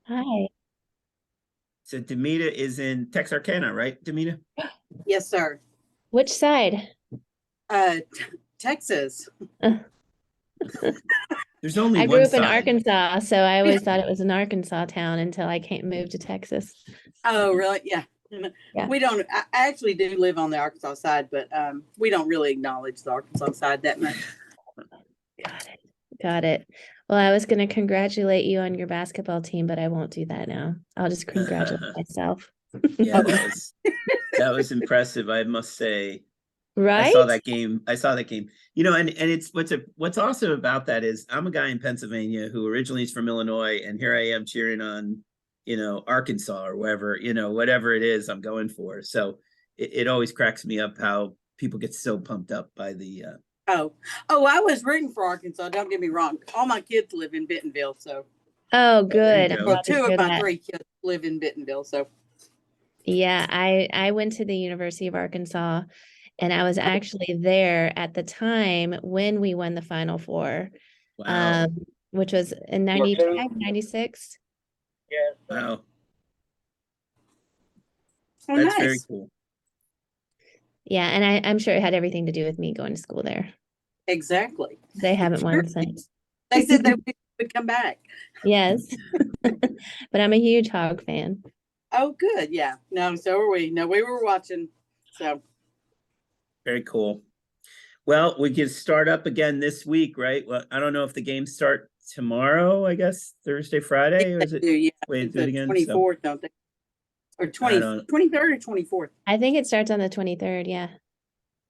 Hi. So Demita is in Texarkana, right, Demita? Yes, sir. Which side? Texas. Uh, There's only I grew one up in side. Arkansas, so I always thought it was an Arkansas town until I can't move to Texas. Oh, really? Yeah. Yeah, We don't. I actually do live on the Arkansas side, but we don't really acknowledge the Arkansas side that much. got it. Got it. Well, I was going to congratulate you on your basketball team, but I won't do that now. I'll just congratulate myself. Yeah, Oh, that was impressive, I must say. I saw Right? that game. I saw that game. And it's what's awesome about that is I'm a guy in Pennsylvania who originally is from Illinois, and here I am cheering on, Arkansas or wherever, whatever it is I'm going for. So it always cracks me up how people get so pumped up by the oh, oh! I was rooting for Arkansas. Don't get me wrong. All my kids live in Bentonville, so Oh, there you good. I'm go. well, glad to two of hear my that. three kids live in Bentonville. So, Yeah, I went to the University of Arkansas, and I was actually there at the time when we won the Final Four, Wow. which was in 95, 96. Wow. oh, That's very nice. cool. Yeah, and I'm sure it had everything to do with me going to school there. Exactly. They haven't Sure. won since. They said they would come back. Yes. But I'm a huge Hog fan. Oh, good. Yeah. No, so are we. No, we were watching. So, Very cool. Well, we can start up again this week, right? Well, I don't know if the games start tomorrow, I guess, Thursday, yeah, Friday, or is it yeah. wait, do it The again? So 24th, don't they? Or I 20, don't 23rd or 24th. I think it starts on the 23rd. Yeah.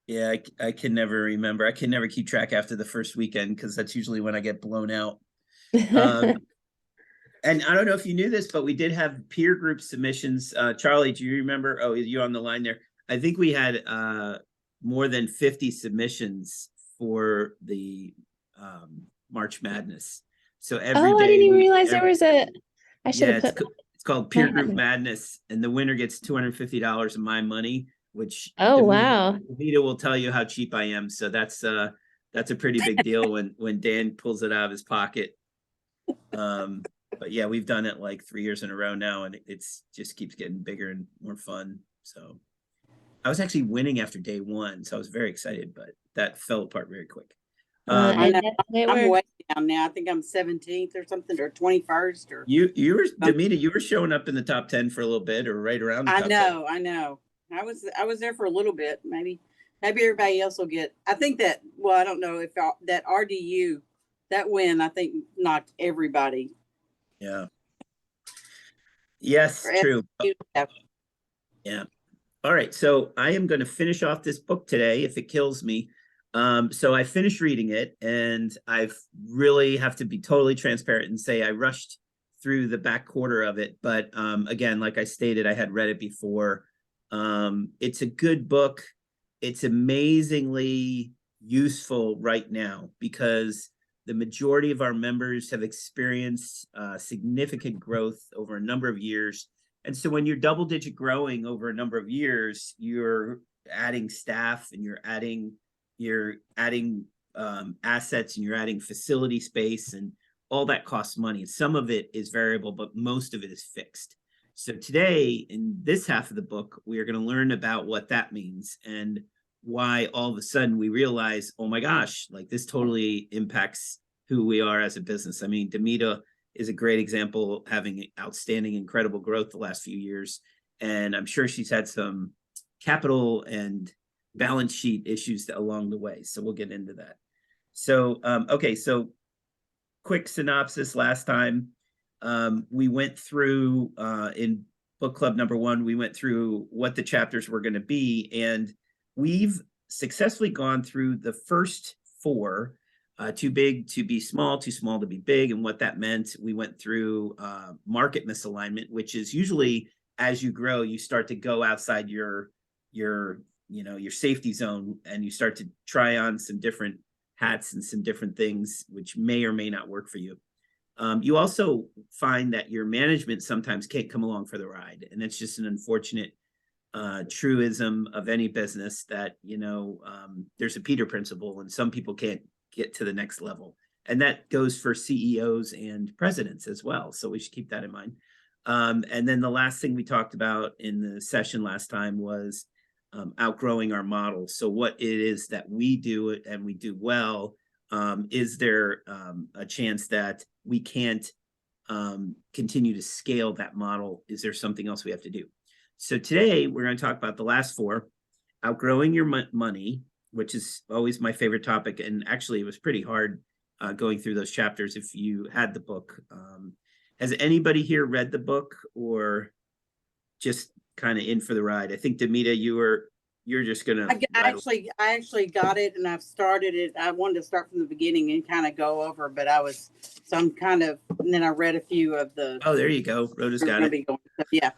yeah, I can never remember. I can never keep track after the first weekend because that's usually when I get blown out. Um, and I don't know if you knew this, but we did have peer group submissions. Charlie, do you remember? Oh, you on the line there? I think we had more than 50 submissions for the March Madness. So every Oh, I didn't day even realize there was I should yeah, have put it's called my Peer hat Group in. Madness, and the winner gets $250 of my money, which Oh, wow. Davita will tell you how cheap I am. So that's a pretty big deal when Dan pulls it out of his pocket. Um, but yeah, we've done it like 3 years in a row now, and it's just keeps getting bigger and more fun. So I was actually winning after day one, so I was very excited, but that fell apart very quick. Well, I and know. that's the way it I'm works. way down now. I think I'm 17th or something, or 21st, or You were something. Demita, you were showing up in the top 10 for a little bit, or right around the I top 10. know, I know. I was there for a little bit. Maybe everybody else will get. I think that. Well, I don't know if that RDU that win. I think knocked everybody. Yeah. Yes, Or true. FDU, yeah. Yeah. All right. So I am going to finish off this book today if it kills me. So I finished reading it, and I've really have to be totally transparent and say I rushed through the back quarter of it. But again, like I stated, I had read it before. It's a good book. It's amazingly useful right now because the majority of our members have experienced significant growth over a number of years. And so when you're double digit growing over a number of years, you're adding staff and you're adding assets and you're adding facility space, and all that costs money. Some of it is variable, but most of it is fixed. So today, in this half of the book, we are going to learn about what that means and why all of a sudden we realize, oh my gosh, like this totally impacts who we are as a business. I mean, Demita is a great example, having outstanding, incredible growth the last few years. And I'm sure she's had some capital and balance sheet issues along the way. So we'll get into that. So, okay, so quick synopsis last time. We went through in book club number one, we went through what the chapters were going to be, and we've successfully gone through the first four. Too big to be small, too small to be big, and what that meant. We went through market misalignment, which is usually as you grow, you start to go outside your safety zone, and you start to try on some different hats and some different things which may or may not work for you. You also find that your management sometimes can't come along for the ride, and it's just an unfortunate truism of any business that there's a Peter principle, and some people can't get to the next level. And that goes for CEOs and presidents as well. So we should keep that in mind. And then the last thing we talked about in the session last time was outgrowing our model. So what it is that we do and we do well, is there a chance that we can't continue to scale that model? Is there something else we have to do? So today we're going to talk about the last four: outgrowing your money, which is always my favorite topic. And actually, it was pretty hard going through those chapters if you had the book. Has anybody here read the book, or just kind of in for the ride? I think Demita, you're just gonna. I actually got it, and I've started it. I wanted to start from the beginning and kind of go over, but I'm kind of, and then I read a few of the. Oh, there you go. Rhoda's got it. Yeah.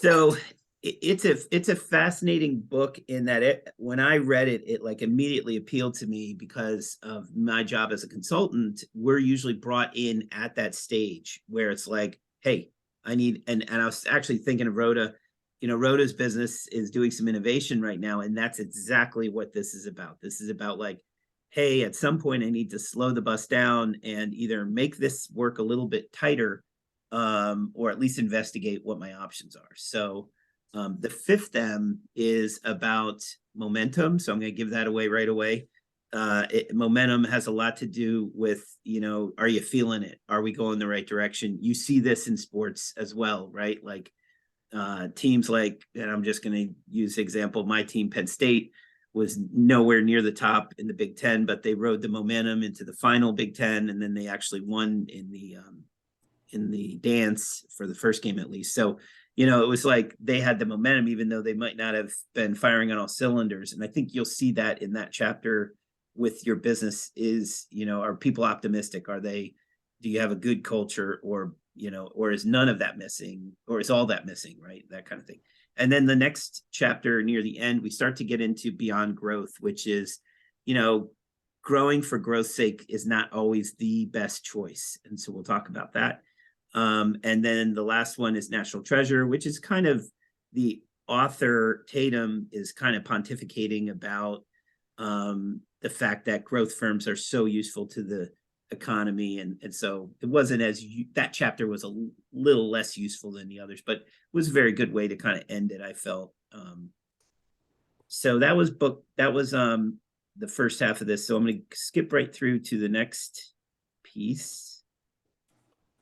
So it's a fascinating book in that when I read it, it like immediately appealed to me because of my job as a consultant. We're usually brought in at that stage where it's like, hey, I need, and I was actually thinking of Rhoda. Rhoda's business is doing some innovation right now, and that's exactly what this is about. This is about like, hey, at some point I need to slow the bus down and either make this work a little bit tighter, or at least investigate what my options are. So the fifth M is about momentum. So I'm going to give that away right away. Momentum has a lot to do with, are you feeling it? Are we going the right direction? You see this in sports as well, right? Like teams like, and I'm just going to use the example, my team, Penn State, was nowhere near the top in the Big Ten, but they rode the momentum into the final Big Ten, and then they actually won in the dance for the first game at least. So, it was like they had the momentum, even though they might not have been firing on all cylinders. And I think you'll see that in that chapter with your business is, are people optimistic? Do you have a good culture, or is none of that missing, or is all that missing, right? That kind of thing. And then the next chapter near the end, we start to get into beyond growth, which is, growing for growth's sake is not always the best choice. And so we'll talk about that. And then the last one is National Treasure, which is kind of the author Tatum is kind of pontificating about the fact that growth firms are so useful to the economy. And so it wasn't that chapter was a little less useful than the others, but it was a very good way to kind of end it, I felt. So that was the first half of this. So I'm going to skip right through to the next piece.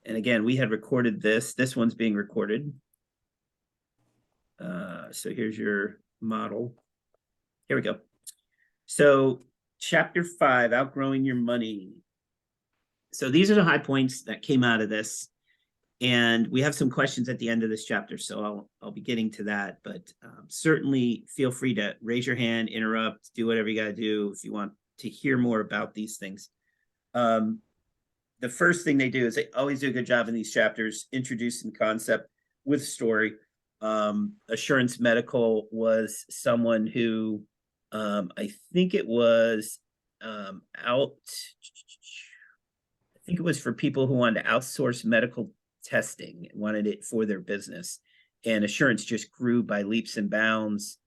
And again, we had recorded this. This one's being recorded. So here's your model. Here we go. So chapter 5, outgrowing your money. So these are the high points that came out of this. And we have some questions at the end of this chapter, so I'll be getting to that. But certainly feel free to raise your hand, interrupt, do whatever you got to do if you want to hear more about these things. The first thing they do is they always do a good job in these chapters introducing the concept with story. Assurance Medical was someone who I think it was for people who wanted to outsource medical testing, wanted it for their business. And Assurance just grew by leaps and bounds.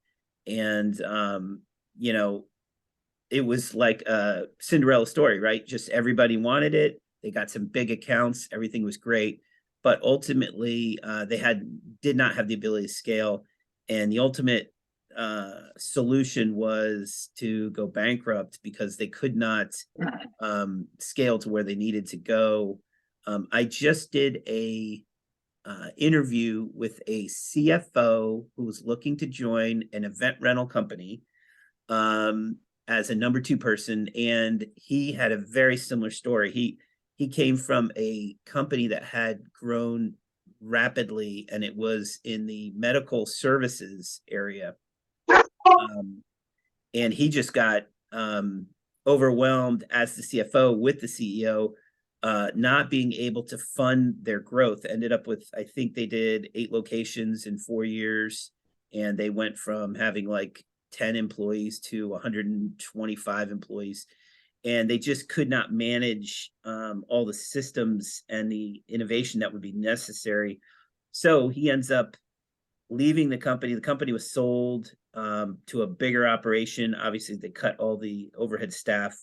And, it was like a Cinderella story, right? Just everybody wanted it. They got some big accounts. Everything was great. But ultimately, they did not have the ability to scale. And the ultimate solution was to go bankrupt because they could not scale to where they needed to go. I just did a interview with a CFO who was looking to join an event rental company as a number 2 person, and he had a very similar story. He came from a company that had grown rapidly, and it was in the medical services area. And he just got overwhelmed as the CFO with the CEO, not being able to fund their growth. Ended up with, I think they did 8 locations in 4 years, and they went from having like 10 employees to 125 employees. And they just could not manage all the systems and the innovation that would be necessary. So he ends up leaving the company. The company was sold to a bigger operation. Obviously, they cut all the overhead staff,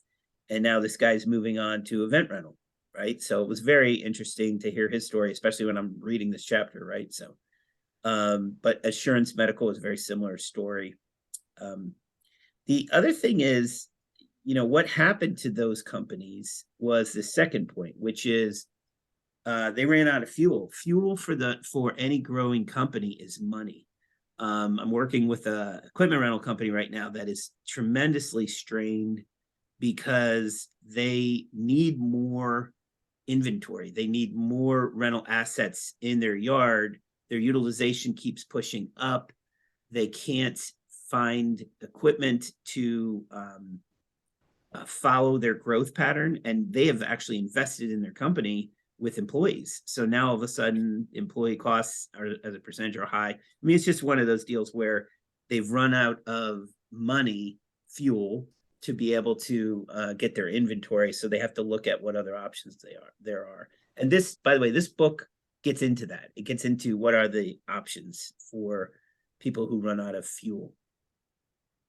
And now this guy's moving on to event rental, right? So it was very interesting to hear his story, especially when I'm reading this chapter, right? So, but Assurance Medical is a very similar story. The other thing is, what happened to those companies was the second point, which is they ran out of fuel. Fuel for any growing company is money. I'm working with a equipment rental company right now that is tremendously strained because they need more inventory. They need more rental assets in their yard. Their utilization keeps pushing up. They can't find equipment to follow their growth pattern, and they have actually invested in their company with employees. So now all of a sudden employee costs are as a percentage are high. I mean, it's just one of those deals where they've run out of money, fuel, to be able to get their inventory. So they have to look at what other options there are. And this, by the way, this book gets into that. It gets into what are the options for people who run out of fuel.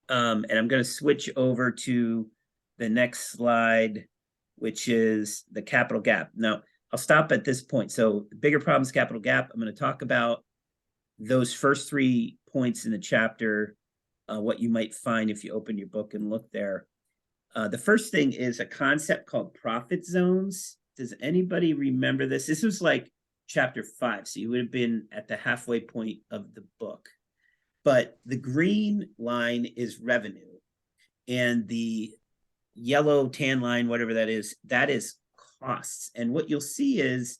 And I'm going to switch over to the next slide, which is the capital gap. Now, I'll stop at this point. So the bigger problems, capital gap. I'm going to talk about those first 3 points in the chapter, what you might find if you open your book and look there. The first thing is a concept called profit zones. Does anybody remember this? This was like chapter 5, so you would have been at the halfway point of the book. But the green line is revenue, and the yellow tan line, whatever that is costs. And what you'll see is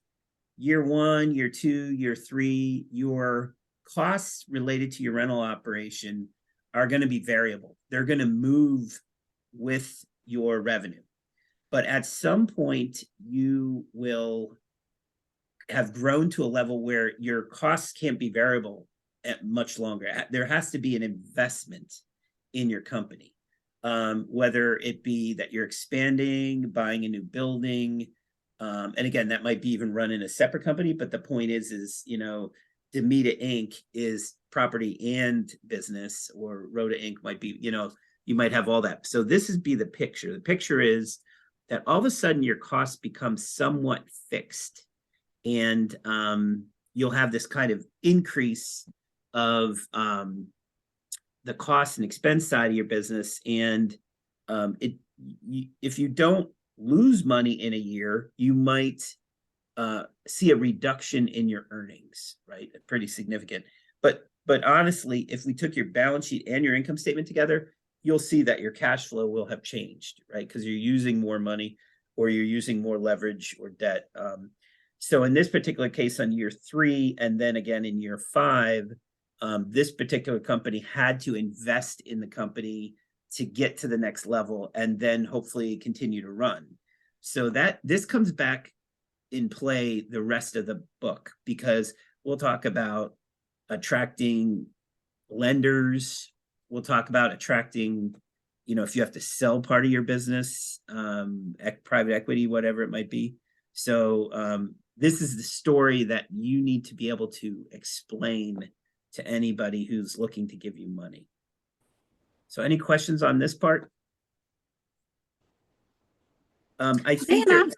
year 1, year 2, year 3, your costs related to your rental operation are going to be variable. They're going to move with your revenue. But at some point, you will have grown to a level where your costs can't be variable at much longer. There has to be an investment in your company. Whether it be that you're expanding, buying a new building, and again, that might be even run in a separate company. But the point is, Demita Inc. is property and business, or Rhoda Inc. might be, you might have all that. So this is the picture. The picture is that all of a sudden your costs become somewhat fixed, and you'll have this kind of increase of the cost and expense side of your business. And if you don't lose money in a year, you might see a reduction in your earnings, right? Pretty significant. But honestly, if we took your balance sheet and your income statement together, you'll see that your cash flow will have changed, right? Because you're using more money, or you're using more leverage or debt. So in this particular case, on year 3, and then again in year 5, this particular company had to invest in the company to get to the next level, and then hopefully continue to run. So that this comes back in play the rest of the book, because we'll talk about attracting lenders. We'll talk about attracting, if you have to sell part of your business, private equity, whatever it might be. So this is the story that you need to be able to explain to anybody who's looking to give you money. So any questions on this part? I think Man,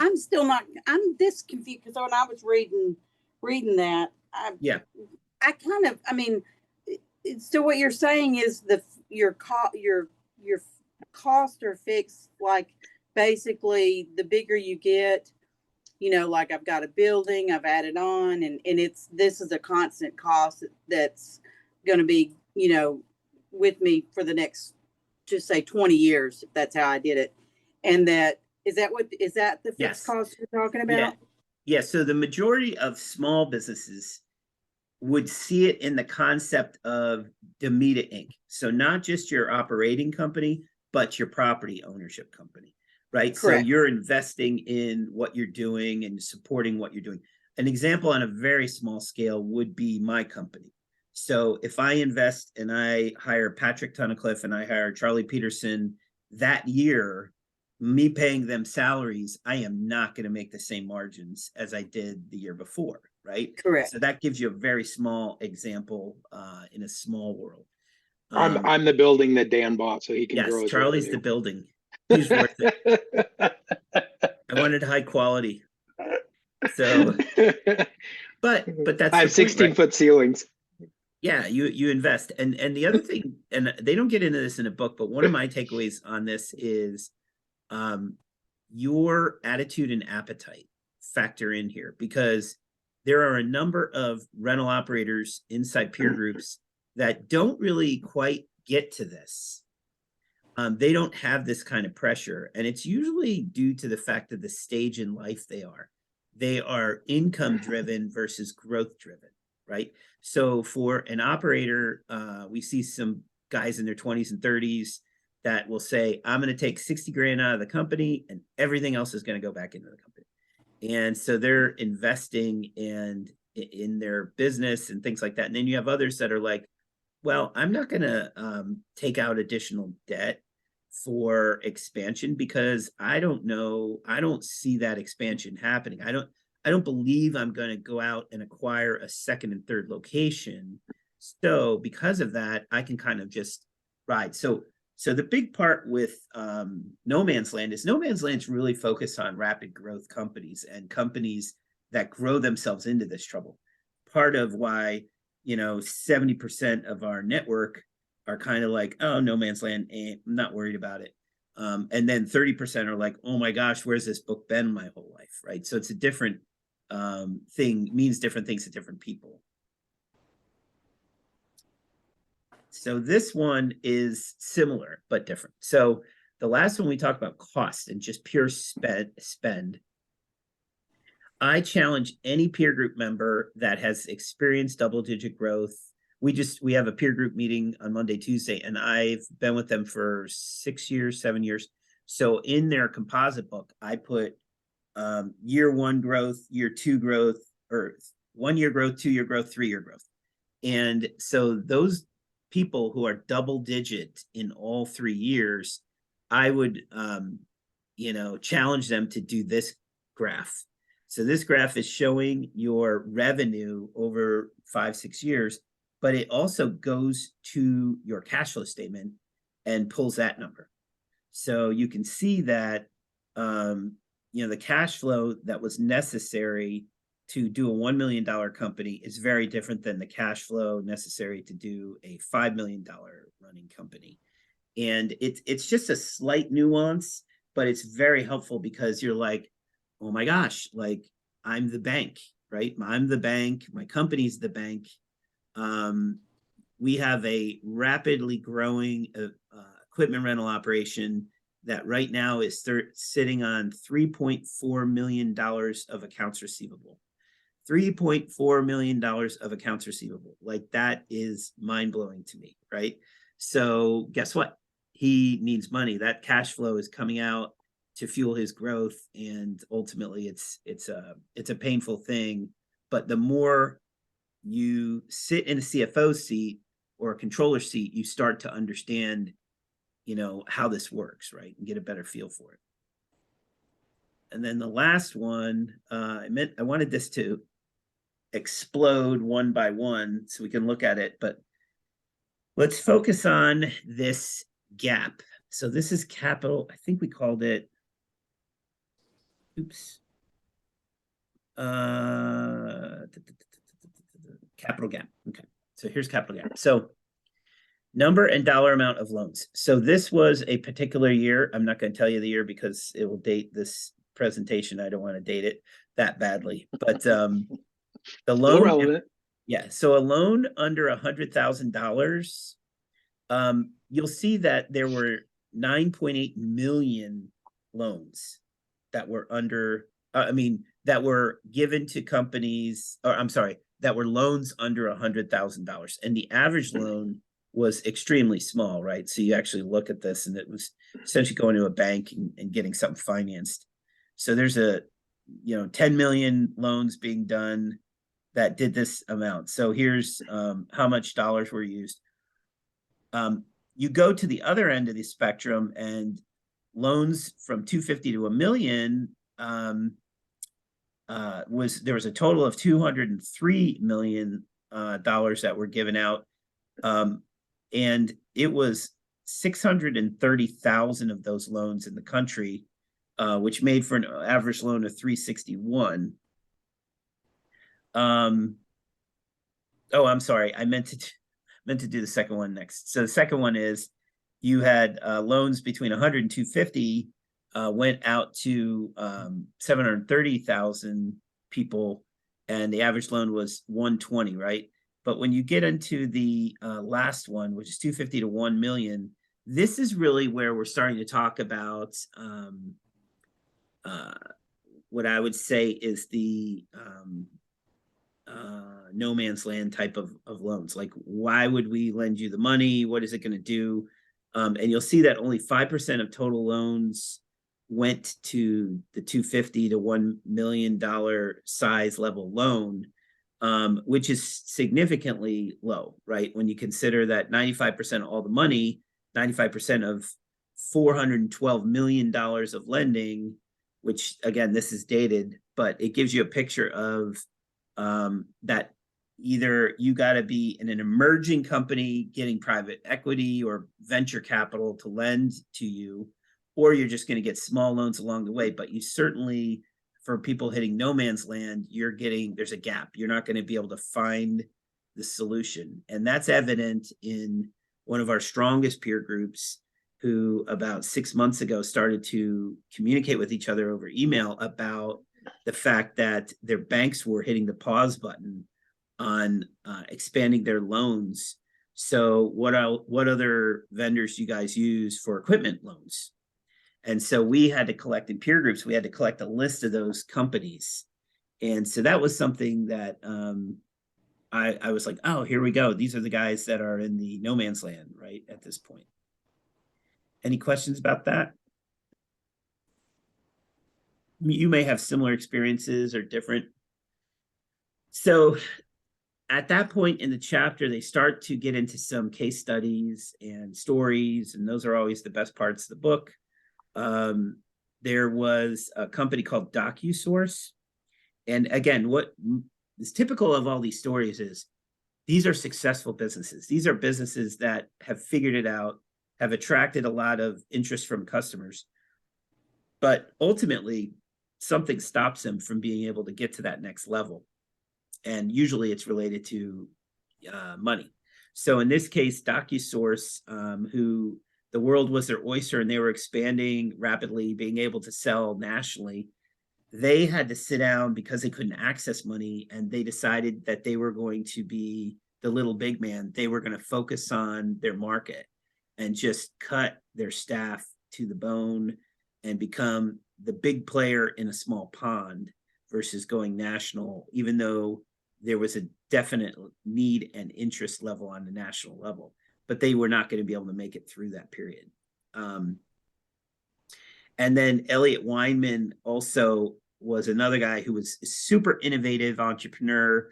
I'm still not, I'm this confused, because when I was reading that, I kind of, so what you're saying is your costs are fixed, like basically the bigger you get, like I've got a building, I've added on, and this is a constant cost that's going to be, with me for the next, just say 20 years, if that's how I did it. And is that the fixed cost you're talking about? Yeah. So the majority of small businesses would see it in the concept of Demita Inc. So not just your operating company, but your property ownership company, right? Correct. So you're investing in what you're doing and supporting what you're doing. An example on a very small scale would be my company. So if I invest and I hire Patrick Tunnicliffe and I hire Charlie Peterson that year, me paying them salaries, I am not going to make the same margins as I did the year before, right? Correct. So that gives you a very small example in a small world. I'm the building that Dan bought, so he can grow his Charlie's revenue. the building. He's worth it. I wanted high quality. So, but that's I the have point, right? 16-foot ceilings. Yeah, you invest. And the other thing, and they don't get into this in a book, but one of my takeaways on this is your attitude and appetite factor in here, because there are a number of rental operators inside peer groups that don't really quite get to this. They don't have this kind of pressure, and it's usually due to the fact of the stage in life they are. They are income driven versus growth driven, right? So for an operator, we see some guys in their 20s and 30s that will say, I'm going to take 60 grand out of the company and everything else is going to go back into the company. And so they're investing in their business and things like that. And then you have others that are like, well, I'm not going to take out additional debt for expansion because I don't know, I don't see that expansion happening. I don't believe I'm going to go out and acquire a second and third location. So because of that, I can kind of just ride. So the big part with No Man's Land is No Man's Land's really focused on rapid growth companies and companies that grow themselves into this trouble. Part of why, 70% of our network are kind of like, oh, No Man's Land, I'm not worried about it. And then 30% are like, oh my gosh, where's this book been my whole life, right? So it's a different thing, means different things to different people. So this one is similar, but different. So the last one we talked about cost and just pure spend. I challenge any peer group member that has experienced double-digit growth. We have a peer group meeting on Monday, Tuesday, and I've been with them for 6 years, 7 years. So in their composite book, I put year 1 growth, year 2 growth, or 1 year growth, 2 year growth, 3 year growth. And so those people who are double digit in all 3 years, I would, challenge them to do this graph. So this graph is showing your revenue over 5-6 years, but it also goes to your cash flow statement and pulls that number. So you can see that, the cash flow that was necessary to do a $1 million company is very different than the cash flow necessary to do a $5 million running company. And it's just a slight nuance, but it's very helpful because you're like, oh my gosh, like I'm the bank, right? I'm the bank, my company's the bank. We have a rapidly growing equipment rental operation that right now is sitting on $3.4 million of accounts receivable. $3.4 million of accounts receivable. Like that is mind-blowing to me, right? So guess what? He needs money. That cash flow is coming out to fuel his growth, and ultimately it's a painful thing. But the more you sit in a CFO seat or a controller seat, you start to understand, how this works, right? And get a better feel for it. And then the last one, I wanted this to explode one by one so we can look at it, but let's focus on this gap. So this is capital, I think we called it, capital gap. Okay, so here's capital gap. So number and dollar amount of loans. So this was a particular year. I'm not going to tell you the year because it will date this presentation. I don't want to date it that badly, but the loan, yeah. So a loan under $100,000, you'll see that there were 9.8 million loans that were that were given to companies, or I'm sorry, that were loans under $100,000, and the average loan was extremely small, right? So you actually look at this and it was essentially going to a bank and getting something financed. So there's 10 million loans being done that did this amount. So here's how much dollars were used. You go to the other end of the spectrum, and loans from 250 to $1 million, there was a total of $203 million that were given out. And it was 630,000 of those loans in the country, which made for an average loan of 361. Oh, I'm sorry. I meant to do the second one next. So the second one is you had loans between 100 and 250 went out to 730,000 people, and the average loan was 120, right? But when you get into the last one, which is 250 to 1 million, this is really where we're starting to talk about what I would say is the no man's land type of loans. Like, why would we lend you the money? What is it going to do? And you'll see that only 5% of total loans went to the 250 to $1 million size level loan, which is significantly low, right? When you consider that 95% of all the money, 95% of $412 million of lending, which again, this is dated, but it gives you a picture of that either you got to be in an emerging company getting private equity or venture capital to lend to you, or you're just going to get small loans along the way. But you certainly, for people hitting no man's land, there's a gap. You're not going to be able to find the solution. And that's evident in one of our strongest peer groups, who about 6 months ago started to communicate with each other over email about the fact that their banks were hitting the pause button on expanding their loans. So what other vendors do you guys use for equipment loans? And so we had to collect in peer groups, we had to collect a list of those companies. And so that was something that I was like, oh, here we go. These are the guys that are in the no man's land, right, at this point. Any questions about that? You may have similar experiences or different. So at that point in the chapter, they start to get into some case studies and stories, and those are always the best parts of the book. There was a company called DocuSource. And again, what is typical of all these stories is these are successful businesses. These are businesses that have figured it out, have attracted a lot of interest from customers. But ultimately, something stops them from being able to get to that next level. And usually it's related to money. So in this case, DocuSource, who the world was their oyster and they were expanding rapidly, being able to sell nationally, they had to sit down because they couldn't access money, and they decided that they were going to be the little big man. They were going to focus on their market and just cut their staff to the bone and become the big player in a small pond versus going national, even though there was a definite need and interest level on the national level, but they were not going to be able to make it through that period. And then Elliot Weinman also was another guy who was a super innovative entrepreneur.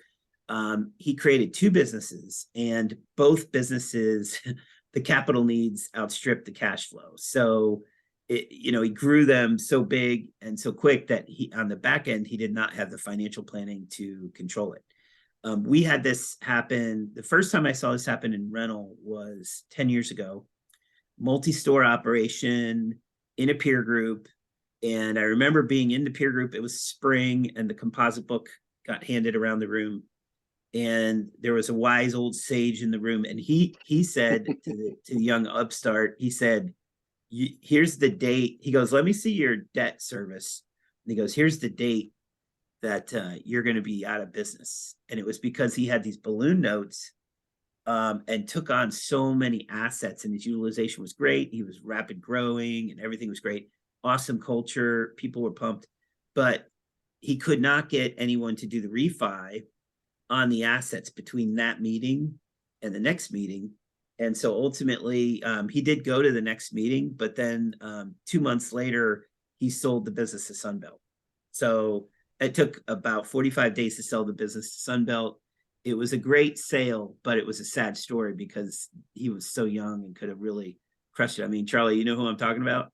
He created two businesses, and both businesses, the capital needs outstripped the cash flow. So, he grew them so big and so quick that on the back end, he did not have the financial planning to control it. We had this happen. The first time I saw this happen in rental was 10 years ago, multi-store operation in a peer group. And I remember being in the peer group. It was spring and the composite book got handed around the room. And there was a wise old sage in the room. And he said to the young upstart, he said, here's the date. He goes, let me see your debt service. And he goes, here's the date that you're going to be out of business. And it was because he had these balloon notes and took on so many assets, and his utilization was great. He was rapid growing and everything was great. Awesome culture. People were pumped, but he could not get anyone to do the refi on the assets between that meeting and the next meeting. And so ultimately, he did go to the next meeting, but then 2 months later, he sold the business to Sunbelt. So it took about 45 days to sell the business to Sunbelt. It was a great sale, but it was a sad story because he was so young and could have really crushed it. I mean, Charlie, you know who I'm talking about?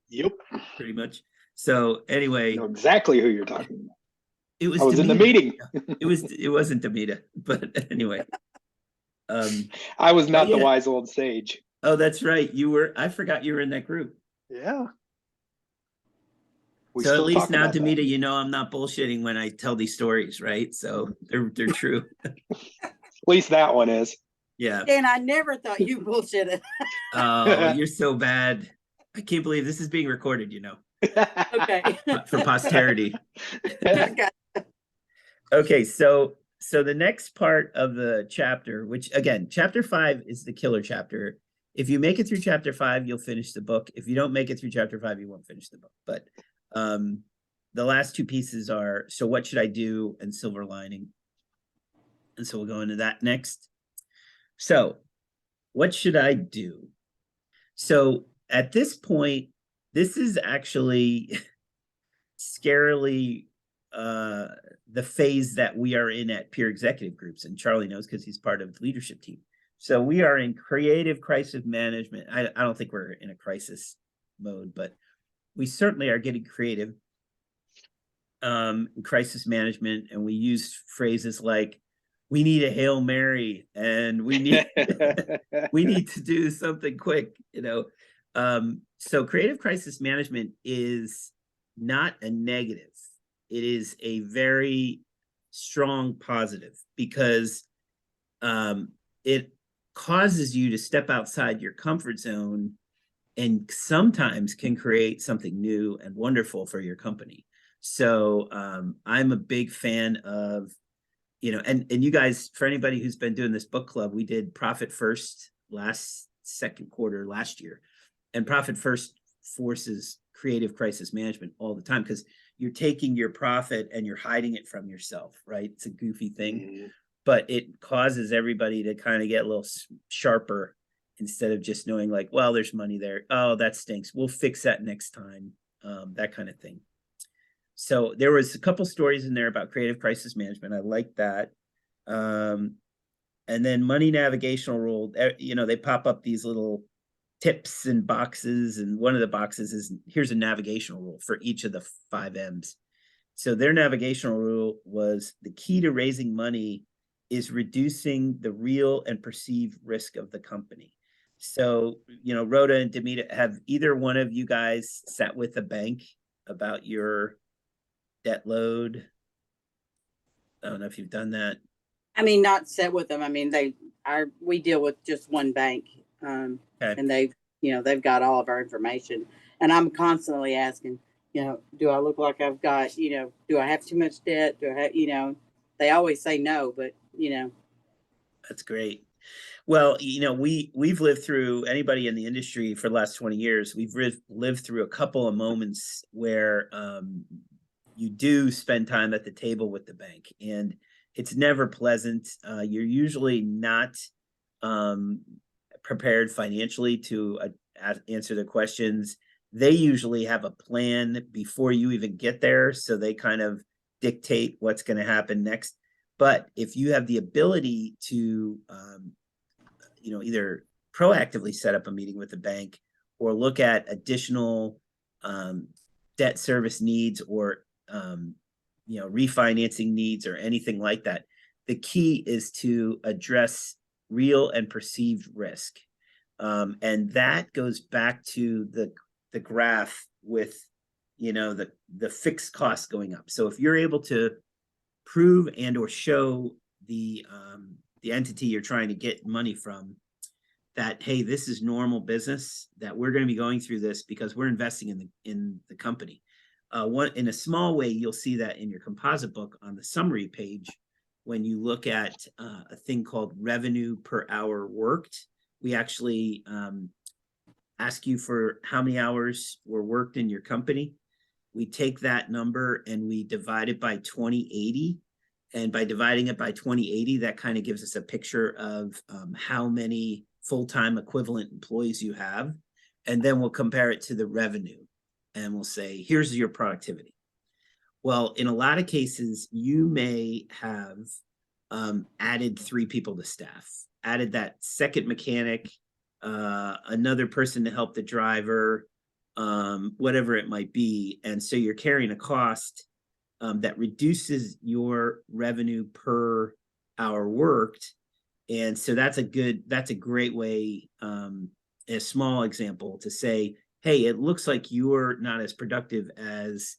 Yep. Pretty much. So anyway. I know exactly who you're talking about. It was I was in the meeting. It wasn't Demita, but anyway. I was not the yeah. wise old sage. Oh, that's right. I forgot you were in that group. Yeah. We So at still least talk now, about that. Demita, you know I'm not bullshitting when I tell these stories, right? So they're true. At least that one is. Yeah. Dan, I never thought you bullshitted. Oh, you're so bad. I can't believe this is being recorded, you know, Okay. for posterity. Okay. Okay, so the next part of the chapter, which again, chapter 5 is the killer chapter. If you make it through chapter 5, you'll finish the book. If you don't make it through chapter 5, you won't finish the book. But the last two pieces are, so what should I do, and silver lining. And so we'll go into that next. So what should I do? So at this point, this is actually scarily the phase that we are in at peer executive groups, and Charlie knows because he's part of the leadership team. So we are in creative crisis management. I don't think we're in a crisis mode, but we certainly are getting creative crisis management, and we use phrases like, we need a Hail Mary, and we need we need to do something quick, you know. So creative crisis management is not a negative. It is a very strong positive, because it causes you to step outside your comfort zone, and sometimes can create something new and wonderful for your company. So I'm a big fan of, you know, and you guys, for anybody who's been doing this book club, we did Profit First second quarter last year, and Profit First forces creative crisis management all the time, because you're taking your profit and you're hiding it from yourself, right? It's a goofy thing, but it causes everybody to kind of get a little sharper, instead of just knowing like, well, there's money there. Oh, that stinks. We'll fix that next time. That kind of thing. So there was a couple stories in there about creative crisis management. I like that. And then money navigational rule, you know, they pop up these little tips and boxes, and one of the boxes is, here's a navigational rule for each of the 5 M's. So their navigational rule was, the key to raising money is reducing the real and perceived risk of the company. So, you know, Rhoda and Demita, have either one of you guys sat with a bank about your debt load? I don't know if you've done that. I mean, not set with them. I mean, we deal with just one bank, Okay. and they've got all of our information, and I'm constantly asking, do I look like I've got, do I have too much debt? Do I have, they always say no, but That's great. Well, you know, we've lived through, anybody in the industry for the last 20 years, we've lived through a couple of moments where you do spend time at the table with the bank, and it's never pleasant. You're usually not prepared financially to answer the questions. They usually have a plan before you even get there, so they kind of dictate what's going to happen next. But if you have the ability to, either proactively set up a meeting with the bank, or look at additional debt service needs, or refinancing needs, or anything like that, the key is to address real and perceived risk. And that goes back to the graph with, the fixed costs going up. So if you're able to prove and or show the entity you're trying to get money from that, hey, this is normal business, that we're going to be going through this because we're investing in the company. In a small way, you'll see that in your composite book on the summary page, when you look at a thing called revenue per hour worked. We actually ask you for how many hours were worked in your company. We take that number and we divide it by 2080. And by dividing it by 2080, that kind of gives us a picture of how many full-time equivalent employees you have. And then we'll compare it to the revenue. And we'll say, here's your productivity. Well, in a lot of cases, you may have added 3 people to staff, added that second mechanic, another person to help the driver, whatever it might be. And so you're carrying a cost that reduces your revenue per hour worked. And so that's a great way a small example to say, hey, it looks like you're not as productive as,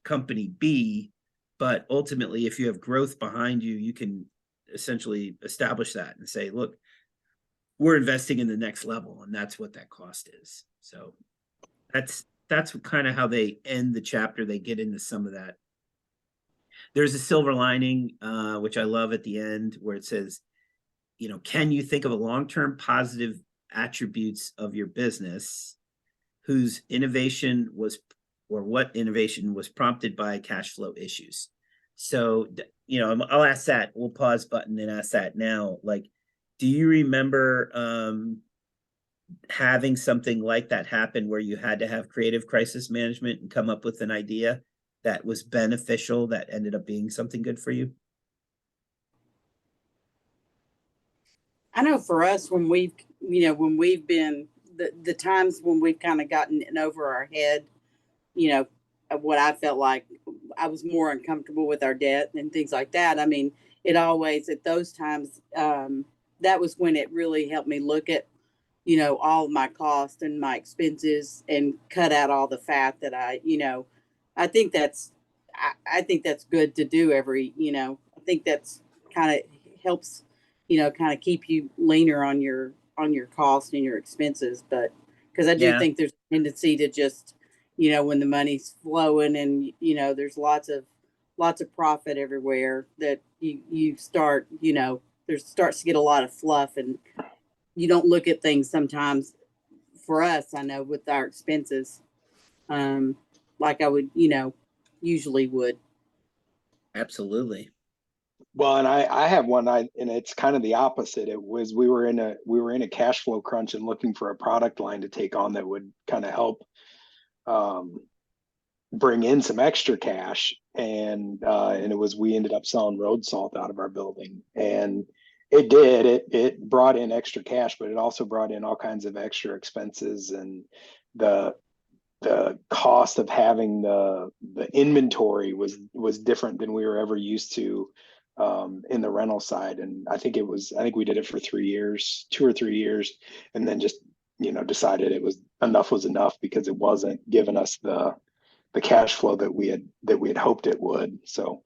company B, but ultimately, if you have growth behind you, you can essentially establish that and say, look, we're investing in the next level, and that's what that cost is. So that's kind of how they end the chapter. They get into some of that. There's a silver lining, which I love at the end, where it says, can you think of a long-term positive attributes of your business whose innovation was, or what innovation was prompted by cash flow issues? So, I'll ask that. We'll pause button and ask that now. Like, do you remember having something like that happen where you had to have creative crisis management and come up with an idea that was beneficial that ended up being something good for you? I know for us, when we've been the times when we've kind of gotten in over our head, of what I felt like I was more uncomfortable with our debt and things like that. I mean, it always at those times, that was when it really helped me look at, all of my costs and my expenses and cut out all the fat that I think I think that's good to do I think that's kind of helps, kind of keep you leaner on your cost and your expenses. But because I do Yeah. think there's a tendency to just, when the money's flowing and, there's lots of profit everywhere, that you start, there starts to get a lot of fluff, and you don't look at things sometimes, for us, I know, with our expenses, um, like I would, usually would. Absolutely. Well, and I have one, and it's kind of the opposite. It was, we were in a cash flow crunch and looking for a product line to take on that would kind of help bring in some extra cash. And we ended up selling road salt out of our building, and it brought in extra cash, but it also brought in all kinds of extra expenses, and the cost of having the inventory was different than we were ever used to in the rental side. And I think we did it for 3 years, 2 or 3 years, and then just decided enough was enough, because it wasn't giving us the cash flow that we had hoped it would. So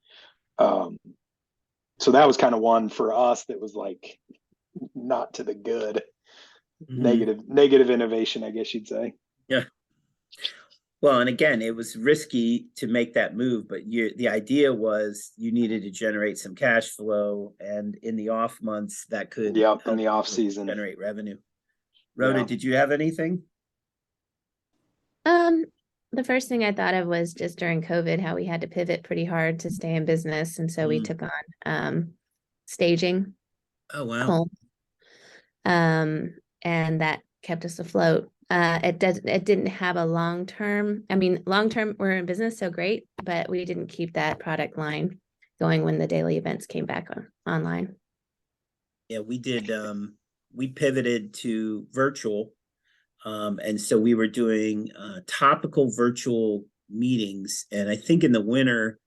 so that was kind of one for us that was like not to the good. Mhm. Negative innovation, I guess you'd say. Yeah. Well, and again, it was risky to make that move, but the idea was you needed to generate some cash flow, and in the off months that could Yep, in help the off season. generate revenue. Rhoda, Yeah. did you have anything? Um, the first thing I thought of was just during COVID, how we had to pivot pretty hard to stay in business. And so we took on staging Oh, wow. home. And that kept us afloat. It didn't have a long term. I mean, long term, we're in business, so great, but we didn't keep that product line going when the daily events came back online. Yeah, we did. We pivoted to virtual. And so we were doing topical virtual meetings. And I think in the winter,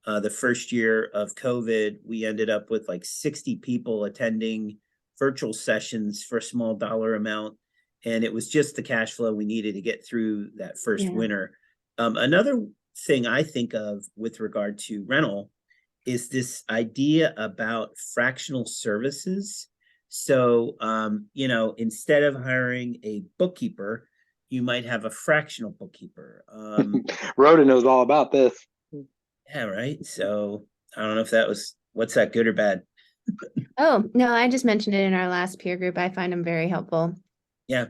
the first year of COVID, we ended up with like 60 people attending virtual sessions for a small dollar amount. And it was just the cash flow we needed to get through that first winter. Another thing I think of with regard to rental is this idea about fractional services. So, instead of hiring a bookkeeper, you might have a fractional bookkeeper. Rhoda knows all about this. Yeah, right. So I don't know if what's that, good or bad? Oh, no, I just mentioned it in our last peer group. I find them very helpful. Yeah.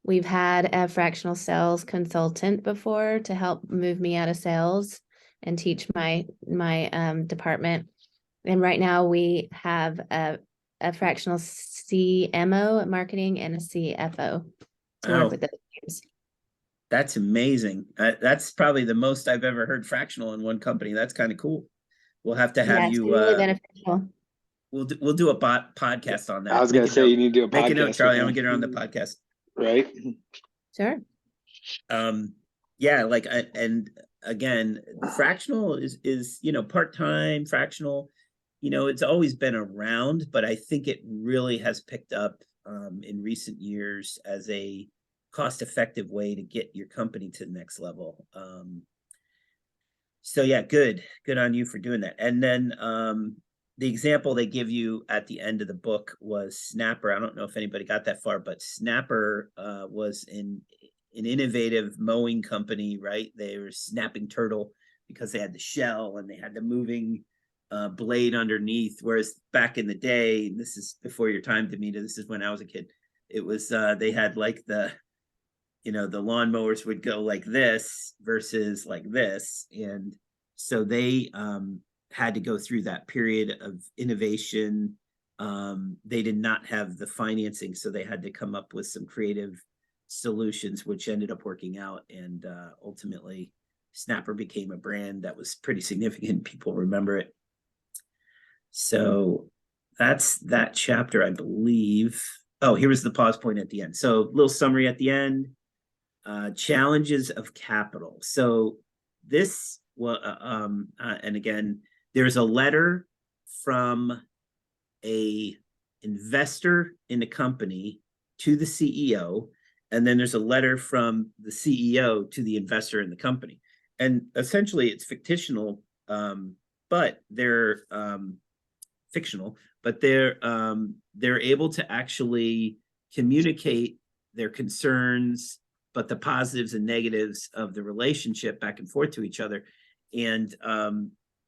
We've had a fractional sales consultant before to help move me out of sales and teach my department. And right now we have a fractional CMO marketing and a CFO to work with those teams. That's amazing. That's probably the most I've ever heard fractional in one company. That's kind of cool. We'll have to have It's you. really beneficial. We'll do a podcast on that. I was going to say, you need to do a podcast. Make a note, Charlie. I'm gonna get her on the podcast. Right. Sure. Yeah, like, and again, fractional is part-time. Fractional, it's always been around, but I think it really has picked up in recent years as a cost-effective way to get your company to the next level. So yeah, good on you for doing that. And then the example they give you at the end of the book was Snapper. I don't know if anybody got that far, but Snapper was an innovative mowing company, right? They were snapping turtle because they had the shell and they had the moving blade underneath. Whereas back in the day, and this is before your time, Demeter, this is when I was a kid, it was they had like the lawnmowers would go like this versus like this. And so they had to go through that period of innovation. They did not have the financing, so they had to come up with some creative solutions, which ended up working out. And ultimately, Snapper became a brand that was pretty significant. People remember it. So that's that chapter, I believe. Oh, here was the pause point at the end. So a little summary at the end. Challenges of capital. So this, and again, there's a letter from a investor in a company to the CEO, and then there's a letter from the CEO to the investor in the company. And essentially it's fictional, but they're fictional, but they're able to actually communicate their concerns, but the positives and negatives of the relationship back and forth to each other. And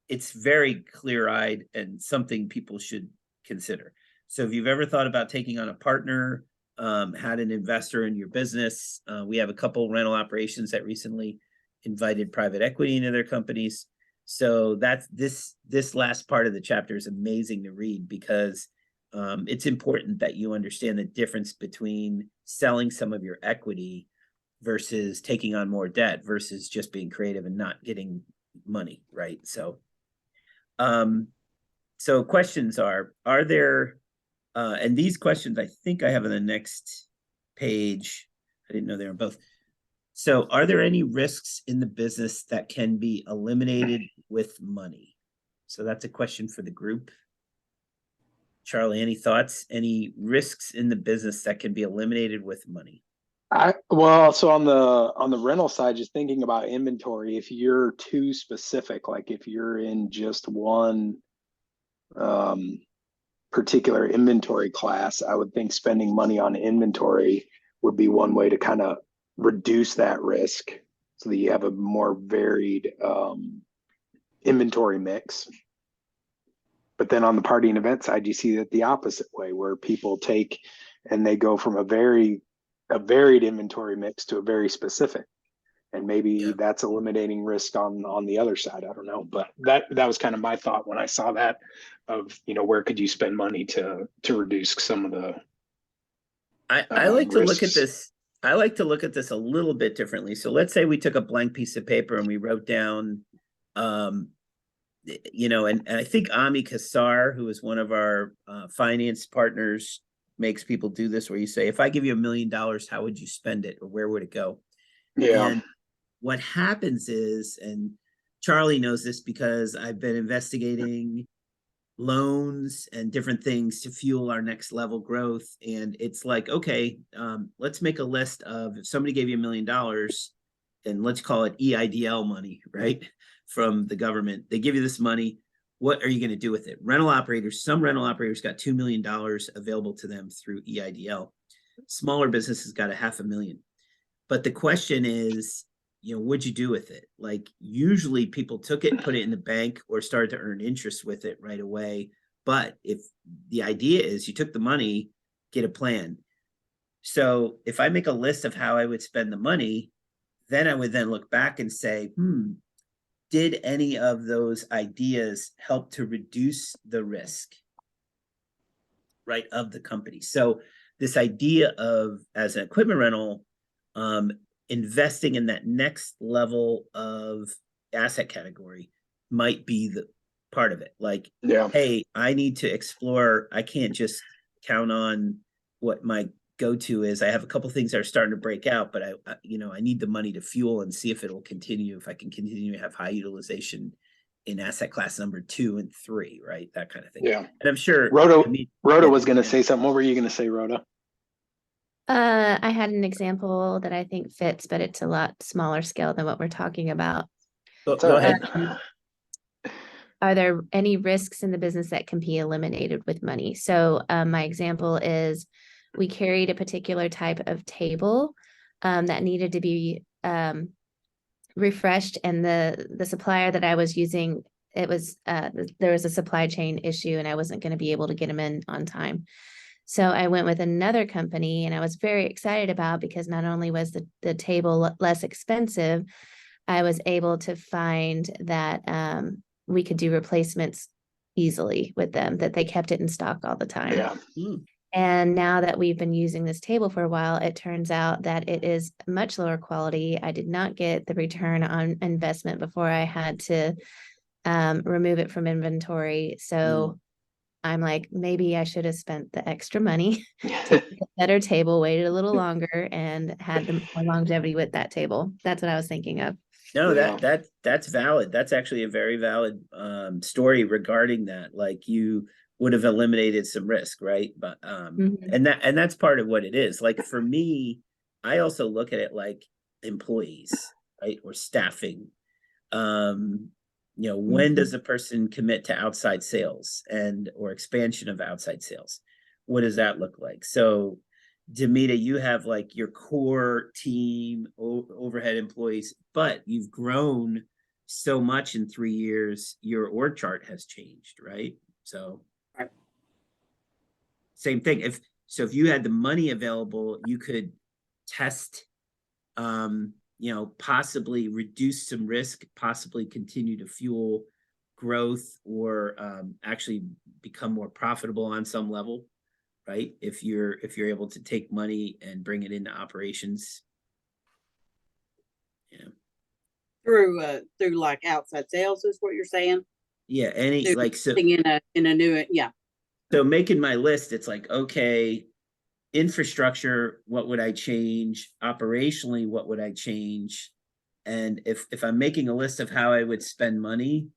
it's very clear-eyed and something people should consider. So if you've ever thought about taking on a partner, had an investor in your business, we have a couple rental operations that recently invited private equity into their companies. So that's this last part of the chapter is amazing to read because it's important that you understand the difference between selling some of your equity versus taking on more debt versus just being creative and not getting money, right? So so questions are there and these questions I think I have on the next page. I didn't know they were both. So are there any risks in the business that can be eliminated with money? So that's a question for the group. Charlie, any thoughts? Any risks in the business that can be eliminated with money? So on the rental side, just thinking about inventory, if you're too specific, like if you're in just one particular inventory class, I would think spending money on inventory would be one way to kind of reduce that risk so that you have a more varied inventory mix. But then on the party and event side, you see that the opposite way, where people take and they go from a varied inventory mix to a very specific, and maybe that's eliminating risk on the other side. I don't know, but that was kind of my thought when I saw that of, where could you spend money to reduce some of the I like to look at risks. this. I like to look at this a little bit differently. So let's say we took a blank piece of paper and we wrote down and I think Ami Kassar, who is one of our finance partners, makes people do this where you say, if I give you $1 million, how would you spend it or where would it go? Yeah. And what happens is, and Charlie knows this because I've been investigating loans and different things to fuel our next level growth. And it's like, okay, let's make a list of, if somebody gave you $1 million, and let's call it EIDL money, right? From the government, they give you this money. What are you going to do with it? Some rental operators got $2 million available to them through EIDL. Smaller businesses got $500,000. But the question is, what'd you do with it? Like usually people took it, put it in the bank, or started to earn interest with it right away. But if the idea is you took the money, get a plan. So if I make a list of how I would spend the money, then I would then look back and say, did any of those ideas help to reduce the risk, right, of the company? So this idea of, as an equipment rental, investing in that next level of asset category might be the part of it. Like, hey, I need to explore. I can't just count on what my go-to is. I have a couple things that are starting to break out, but I need the money to fuel and see if it will continue, if I can continue to have high utilization in asset class number 2 and 3, right? That kind of thing. Yeah. And I'm sure Rhoda was going to say something. What were you going to say, Rhoda? I had an example that I think fits, but it's a lot smaller scale than what we're talking about. It's Go all ahead. right. Are there any risks in the business that can be eliminated with money? So my example is we carried a particular type of table that needed to be refreshed, and the supplier that I was using, it was there was a supply chain issue and I wasn't going to be able to get them in on time. So I went with another company and I was very excited about, because not only was the table less expensive, I was able to find that we could do replacements easily with them, that they kept it in stock all the time. Yeah. And now that we've been using this table for a while, it turns out that it is much lower quality. I did not get the return on investment before I had to remove it from inventory. So I'm like, maybe I should have spent the extra money to get a better table, waited a little longer, and had the more longevity with that table. That's what I was thinking of. No, Yeah. that's valid. That's actually a very valid story regarding that. Like you would have eliminated some risk, right? But Mhm. and that's part of what it is. Like for me, I also look at it like employees, right? Or staffing. When does a person commit to outside sales and or expansion of outside sales? What does that look like? So Demita, you have like your core team, overhead employees, but you've grown so much in 3 years, your org chart has changed, right? So Right. same thing. If you had the money available, you could test, possibly reduce some risk, possibly continue to fuel growth, or actually become more profitable on some level, right? If you're able to take money and bring it into operations. Yeah. Through like outside sales is what you're saying? Yeah. In a new, yeah. So making my list, it's like, okay, infrastructure, what would I change? Operationally, what would I change? And if I'm making a list of how I would spend money,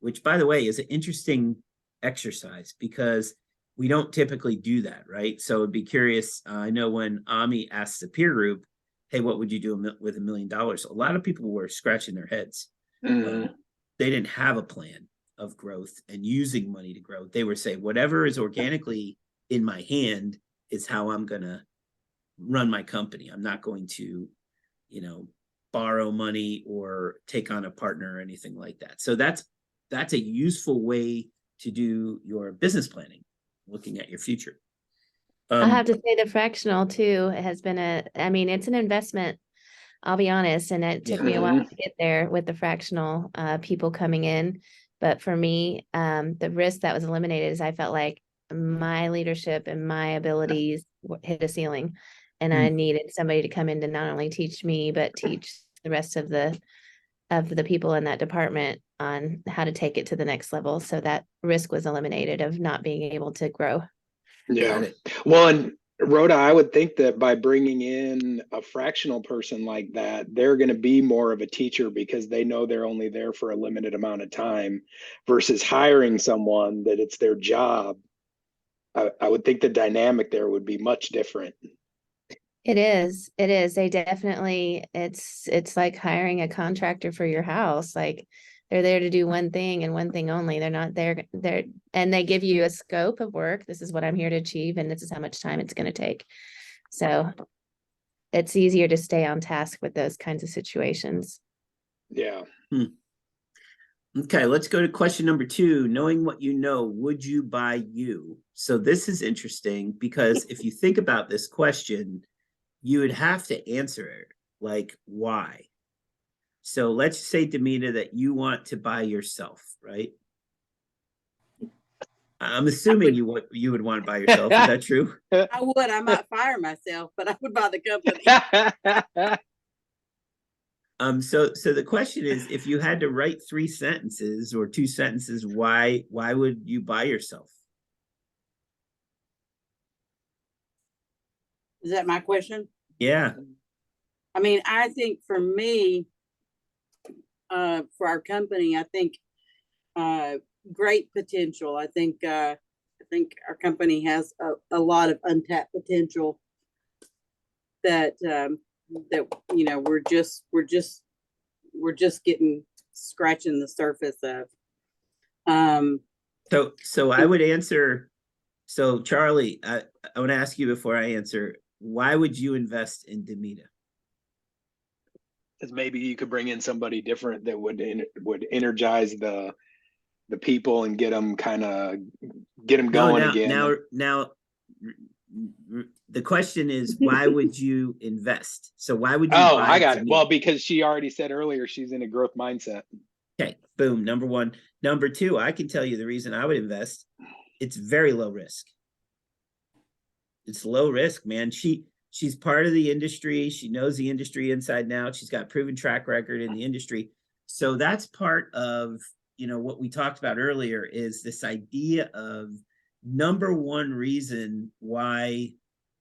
which by the way is an interesting exercise because we don't typically do that, right? So I'd be curious. I know when Ami asked the peer group, hey, what would you do with $1 million? A lot of people were scratching their heads. Mhm. They didn't have a plan of growth and using money to grow. They were saying, whatever is organically in my hand is how I'm going to run my company. I'm not going to, borrow money or take on a partner or anything like that. So that's a useful way to do your business planning, looking at your future. I have to say the fractional too has been it's an investment. I'll be honest, and it took me a while Mhm. to get there with the fractional people coming in. But for me, the risk that was eliminated is I felt like my leadership and my abilities hit a ceiling, and I needed somebody to come in to not only teach me but teach the rest of the people in that department on how to take it to the next level. So that risk was eliminated of not being able to grow. Yeah. Well, and Rhoda, I would think that by bringing in a fractional person like that, they're going to be more of a teacher because they know they're only there for a limited amount of time versus hiring someone that it's their job. I would think the dynamic there would be much different. It is. It is. They definitely, it's like hiring a contractor for your house. Like they're there to do one thing and one thing only. They're not there, and they give you a scope of work. This is what I'm here to achieve, and this is how much time it's going to take. So it's easier to stay on task with those kinds of situations. Yeah. Okay, let's go to question number 2. Knowing what you know, would you buy you? So this is interesting because if you think about this question, you would have to answer it like, why? So let's say, Demita, that you want to buy yourself, right? I'm assuming you would want to buy yourself. Is that true? I would. I might fire myself, but I would buy the company. So the question is, if you had to write 3 sentences or 2 sentences, why would you buy yourself? Is that my question? Yeah. I mean, I think for me, for our company, I think great potential. I think our company has a lot of untapped potential. that that we're just getting scratching the surface of. So I would answer. So Charlie, I want to ask you before I answer, why would you invest in Demita? Because maybe you could bring in somebody different that would energize the people and get them going again. Now, the question is, why would you invest? So why would you? Oh, buy I got it. Demita? Well, because she already said earlier she's in a growth mindset. Okay, boom. Number one. Number two, I can tell you the reason I would invest. It's very low risk. It's low risk, man. She's part of the industry. She knows the industry inside and out. She's got proven track record in the industry. So that's part of, what we talked about earlier is this idea of number one reason why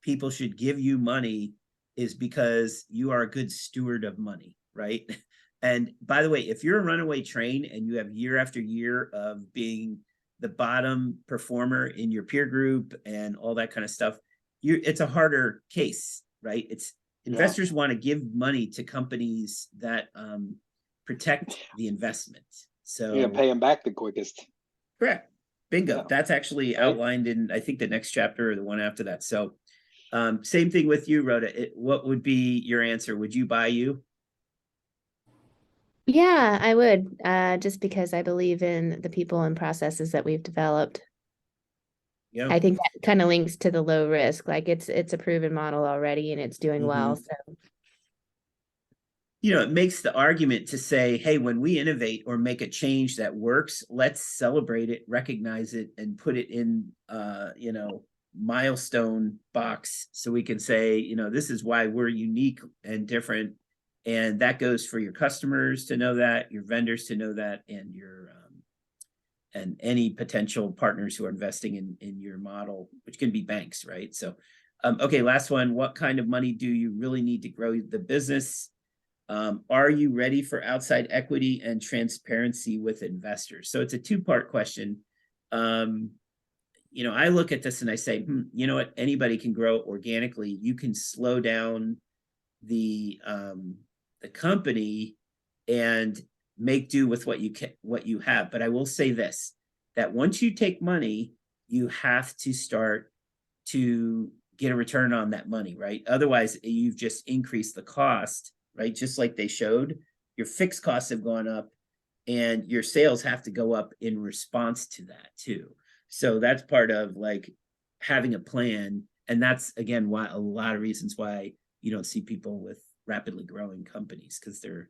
people should give you money is because you are a good steward of money, right? And by the way, if you're a runaway train and you have year after year of being the bottom performer in your peer group and all that kind of stuff, it's a harder case, right? Investors want to give money to companies that protect the investment. So you're gonna pay them back the quickest. Correct. Bingo. Yeah. That's actually outlined in, I think, the next chapter or the one after that. So same thing with you, Rhoda. What would be your answer? Would you buy you? Yeah, I would, just because I believe in the people and processes that we've developed. Yeah. I think that kind of links to the low risk, like it's a proven model already and it's doing well. So it makes the argument to say, hey, when we innovate or make a change that works, let's celebrate it, recognize it, and put it in milestone box so we can say, this is why we're unique and different. And that goes for your customers to know that, your vendors to know that, and your and any potential partners who are investing in your model, which can be banks, right? So, okay, last one. What kind of money do you really need to grow the business? Are you ready for outside equity and transparency with investors? So it's a two-part question. I look at this and I say, you know what? Anybody can grow organically. You can slow down the company and make do with what you have. But I will say this, that once you take money, you have to start to get a return on that money, right? Otherwise, you've just increased the cost, right? Just like they showed, your fixed costs have gone up and your sales have to go up in response to that too. So that's part of like having a plan. And that's, again, why a lot of reasons why you don't see people with rapidly growing companies, because they're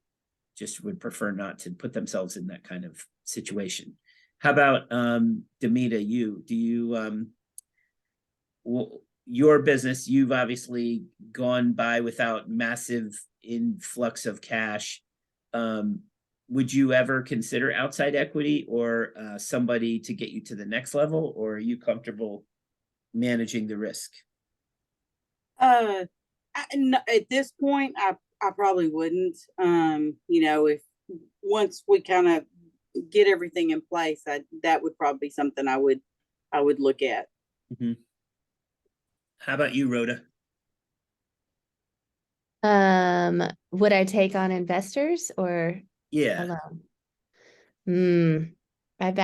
just would prefer not to put themselves in that kind of situation. How about Demita, your business, you've obviously gone by without massive influx of cash. Would you ever consider outside equity or somebody to get you to the next level, or are you comfortable managing the risk? At this point, I probably wouldn't. If once we kind of get everything in place, that would probably be something I would look at. Mm-hmm. How about you, Rhoda? Would I take on investors or alone? I've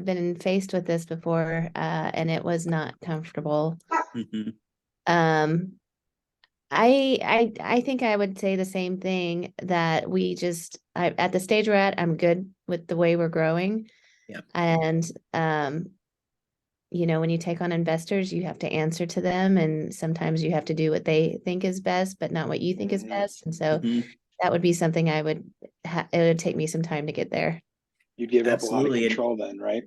been faced with this before, and it was not comfortable. Mm-hmm. I think I would say the same thing, that at the stage we're at, I'm good with the way we're growing. Yeah. And when you take on investors, you have to answer to them, and sometimes you have to do what they think is best, but not what you think is best. And so that would be something it would take me some time to get there. You'd give up a lot of control then, right?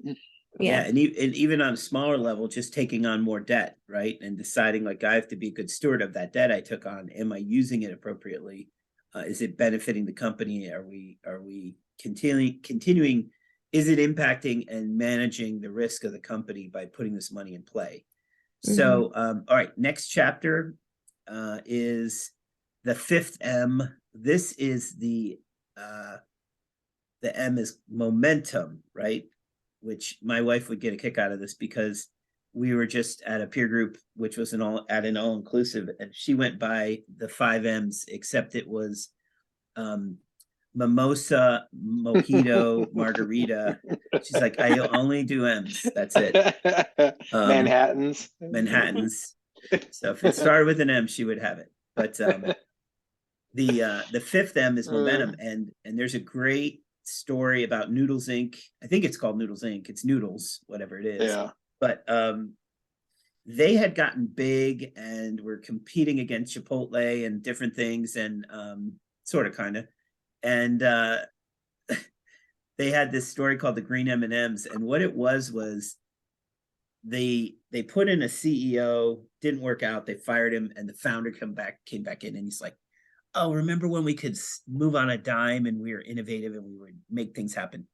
Yeah. And even on a smaller level, just taking on more debt, right? And deciding, like, I have to be a good steward of that debt I took on. Am I using it appropriately? Is it benefiting the company? Are we continuing? Is it impacting and managing the risk of the company by putting this money in play? So, all right, next chapter is the 5th M. This is the M is momentum, right? Which my wife would get a kick out of this, because we were just at a peer group, which was at an all inclusive, and she went by the 5 M's, except it was mimosa, mojito, margarita. She's like, I only do M's. That's it. Manhattans. Manhattans. So if it started with an M, she would have it. But the fifth M is momentum, and there's a great story about Noodles Inc. I think it's called Noodles Inc. It's Noodles, whatever it is. Yeah. But they had gotten big and were competing against Chipotle and different things, and sort of kind of. And they had this story called the Green M&Ms, and what it was they put in a CEO, didn't work out, they fired him, and the founder came back in, and he's like, oh, remember when we could move on a dime and we were innovative and we would make things happen?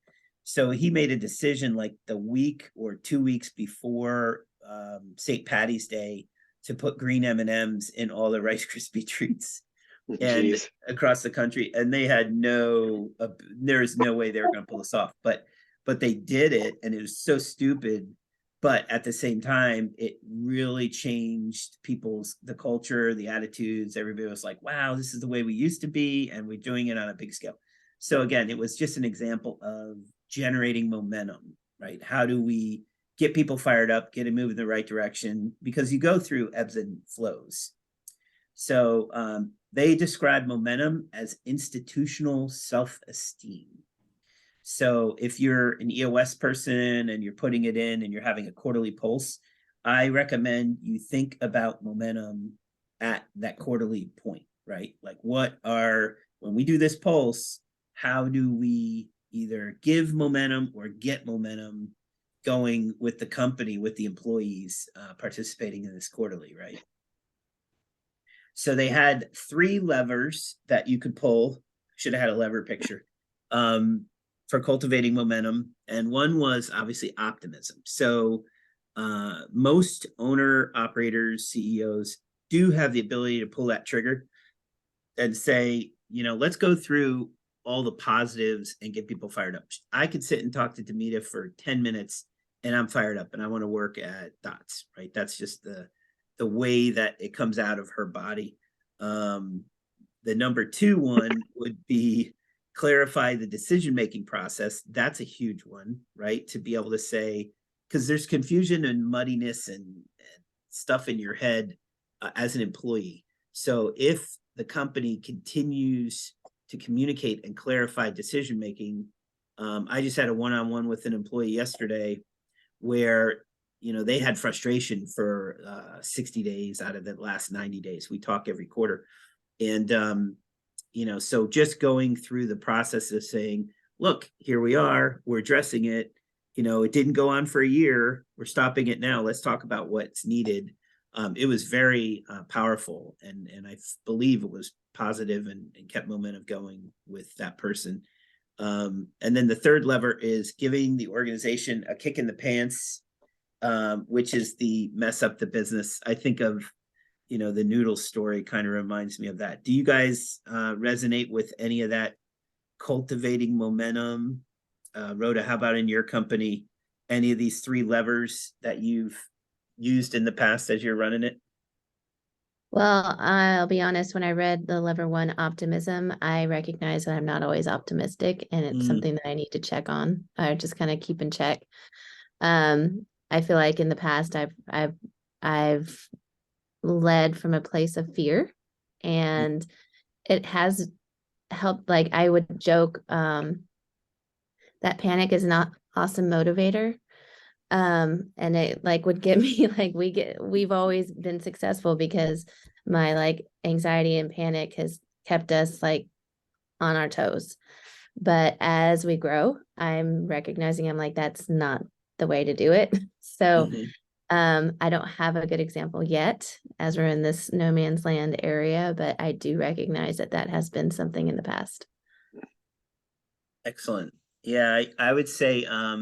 So he made a decision like the week or 2 weeks before St. Patty's Day to put green M&Ms in all the Rice Krispie treats and across the country. And they had there's no way they were going to pull this off, but they did it, and it was so stupid. But at the same time, it really changed the culture, the attitudes. Everybody was like, wow, this is the way we used to be, and we're doing it on a big scale. So again, it was just an example of generating momentum, right? How do we get people fired up, get it moving in the right direction? Because you go through ebbs and flows. So they describe momentum as institutional self-esteem. So if you're an EOS person and you're putting it in and you're having a quarterly pulse, I recommend you think about momentum at that quarterly point, right? Like when we do this pulse, how do we either give momentum or get momentum going with the company, with the employees participating in this quarterly, right? So they had 3 levers that you could pull. Should have had a lever picture. For cultivating momentum, and one was obviously optimism. So most owner operators, CEOs do have the ability to pull that trigger and say, let's go through all the positives and get people fired up. I could sit and talk to Demita for 10 minutes and I'm fired up and I want to work at Dots, right? That's just the way that it comes out of her body. The number 2 one would be clarify the decision-making process. That's a huge one, right? To be able to say, because there's confusion and muddiness and stuff in your head as an employee. So if the company continues to communicate and clarify decision-making, I just had a one-on-one with an employee yesterday where, they had frustration for 60 days out of the last 90 days. We talk every quarter. And, so just going through the process of saying, look, here we are, we're addressing it. It didn't go on for a year. We're stopping it now. Let's talk about what's needed. It was very powerful. And I believe it was positive and kept momentum going with that person. And then the 3rd lever is giving the organization a kick in the pants, which is the mess up the business. I think of the noodles story kind of reminds me of that. Do you guys resonate with any of that cultivating momentum? Rhoda, how about in your company, any of these 3 levers that you've used in the past as you're running it? Well, I'll be honest, when I read the lever 1, optimism, I recognize that I'm not always optimistic, and it's something that I need to check on, or just kind of keep in check. I feel like in the past I've led from a place of fear, and it has helped. Like I would joke that panic is not awesome motivator, and it would get me we've always been successful because my anxiety and panic has kept us on our toes. But as we grow, I'm recognizing that's not the way to do it. So I don't have a good example yet as we're in this no man's land area, but I do recognize that has been something in the past. Excellent. Yeah, I would say a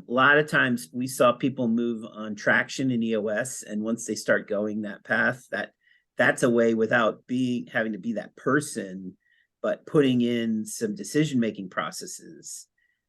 lot of times we saw people move on traction in EOS, and once they start going that path, that's a way without having to be that person, but putting in some decision-making processes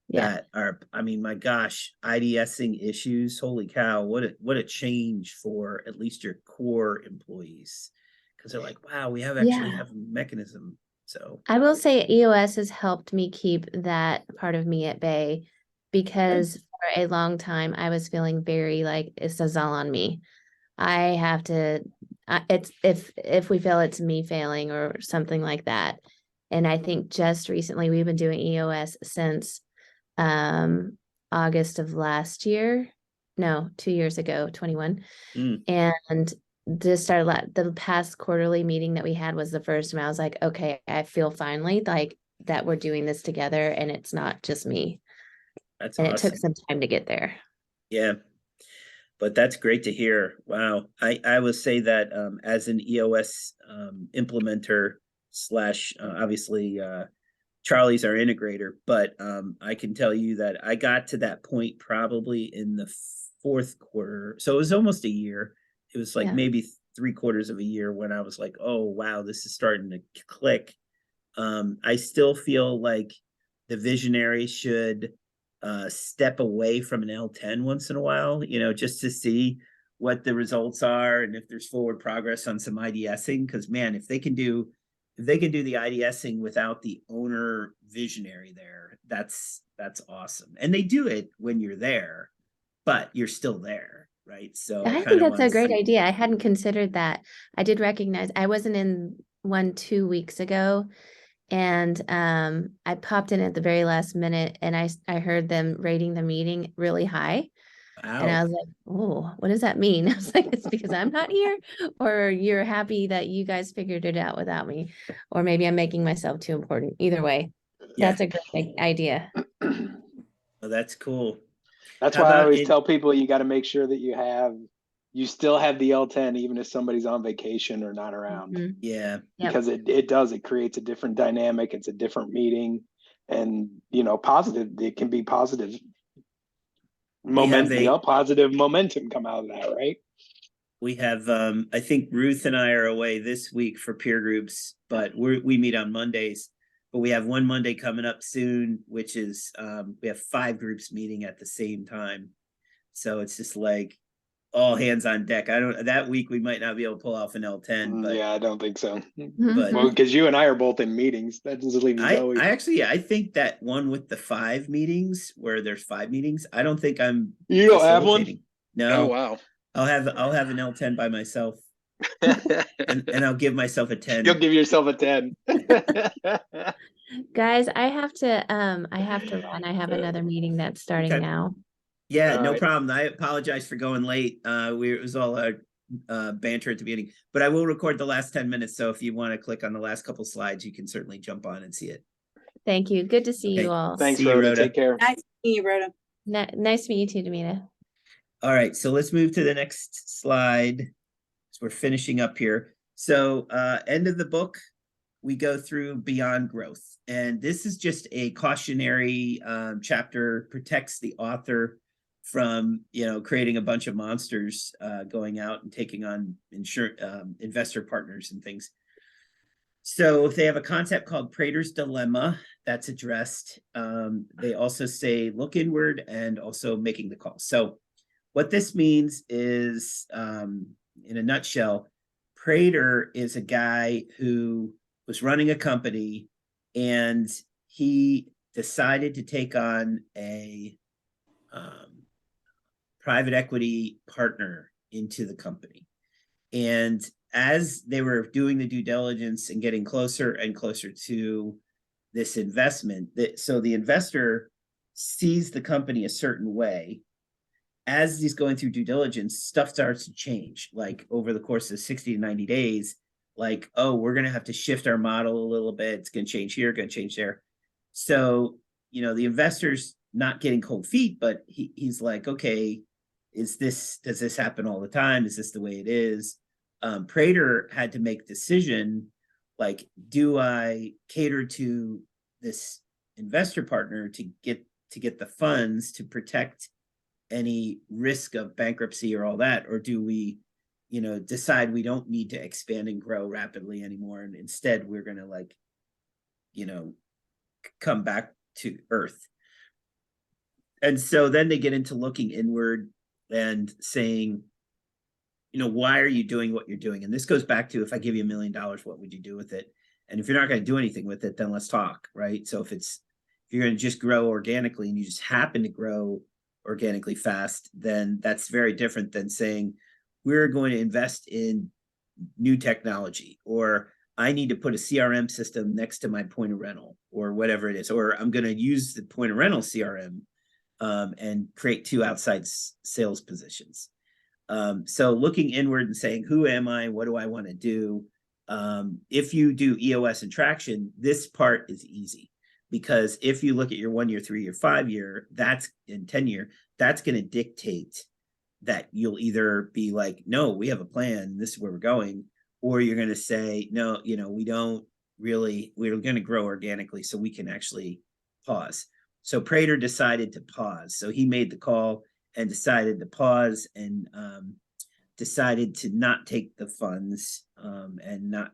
Yeah. that are, I mean, my gosh, IDSing issues, holy cow, what a change for at least your core employees. Because they're like, wow, we actually Yeah. have a mechanism. So I will say EOS has helped me keep that part of me at bay because for a long time I was feeling very like this is all on me. I have to it's if we fail it's me failing or something like that. And I think just recently we've been doing EOS since August of last year. No, 2 years ago, 21. mm, And this our the past quarterly meeting that we had was the first time I was like, okay, I feel finally like that we're doing this together and it's not just me. that's And it took awesome. some time to get there. Yeah. But that's great to hear. Wow. I will say that as an EOS implementer slash obviously Charlie's our integrator, but I can tell you that I got to that point probably in the fourth quarter. So it was almost a year. It was like Yeah. maybe 3/4 of a year when I was like, oh, wow, this is starting to click. I still feel like the visionary should step away from an L10 once in a while, just to see what the results are and if there's forward progress on some IDSing. Because man, if they can do the IDSing without the owner visionary there, that's awesome. And they do it when you're there, but you're still there, right? So I I kind think of that's want a to great see. idea. I hadn't considered that. I did recognize I wasn't in one 2 weeks ago. And I popped in at the very last minute and I heard them rating the meeting really high. And I Wow. was like, oh, what does that mean? I was like, it's because I'm not here, or you're happy that you guys figured it out without me, or maybe I'm making myself too important. Either way, Yeah. that's a great idea. Well, that's cool. That's How why I about always in tell people you got to make sure that you still have the L10 even if somebody's on vacation or not around, Mhm. yeah. Yep. because it creates a different dynamic. It's a different meeting, and positive. It can be positive We have positive momentum come out of that, right? I think Ruth and I are away this week for peer groups, but we meet on Mondays. But we have one Monday coming up soon, which is we have 5 groups meeting at the same time. So it's just like all hands on deck. That week we might not be able to pull off an L10, but Yeah, I don't think so. but Well, because you and I are both in meetings, that just leaves Zoe. I think that one with the 5 meetings where there's 5 meetings, I don't think I'm You don't have one? facilitating. No. Oh wow. I'll have an L10 by myself, and I'll give myself a 10. You'll give yourself a 10. Guys, I have to run. I have another meeting that's starting Okay. now. Yeah, All no right. problem. I apologize for going late. It was all banter at the beginning, but I will record the last 10 minutes. So if you want to click on the last couple slides, you can certainly jump on and see it. Thank you. Good to see you Okay. all. Thanks, See you, Rhoda. Rhoda. Take care. Nice meeting you, Rhoda. Nice to meet you too, Demita. All right, so let's move to the next slide. So we're finishing up here. So end of the book, we go through beyond growth. And this is just a cautionary chapter, protects the author from, creating a bunch of monsters going out and taking on investor partners and things. So they have a concept called Prater's Dilemma that's addressed. They also say look inward and also making the call. So what this means is, in a nutshell, Prater is a guy who was running a company and he decided to take on a private equity partner into the company. And as they were doing the due diligence and getting closer and closer to this investment, so the investor sees the company a certain way. As he's going through due diligence, stuff starts to change, like over the course of 60 to 90 days, like, oh, we're going to have to shift our model a little bit. It's going to change here, going to change there. So, the investor's not getting cold feet, but he's like, okay, does this happen all the time? Is this the way it is? Prater had to make a decision, like, do I cater to this investor partner to get the funds to protect any risk of bankruptcy or all that, or do we decide we don't need to expand and grow rapidly anymore, and instead we're going to come back to earth? And so then they get into looking inward and saying, why are you doing what you're doing? And this goes back to, if I give you $1 million, what would you do with it? And if you're not going to do anything with it, then let's talk, right? So if you're going to just grow organically and you just happen to grow organically fast, then that's very different than saying, we're going to invest in new technology, or I need to put a CRM system next to my point of rental, or whatever it is, or I'm going to use the point of rental CRM and create 2 outside sales positions. So looking inward and saying, who am I? What do I want to do? If you do EOS and traction, this part is easy, because if you look at your 1 year, 3 year, 5 year, that's in 10 year, that's going to dictate that you'll either be like, no, we have a plan, this is where we're going, or you're going to say, no, we don't really, we're going to grow organically, so we can actually pause. So Prater decided to pause. So he made the call and decided to pause, and decided to not take the funds and not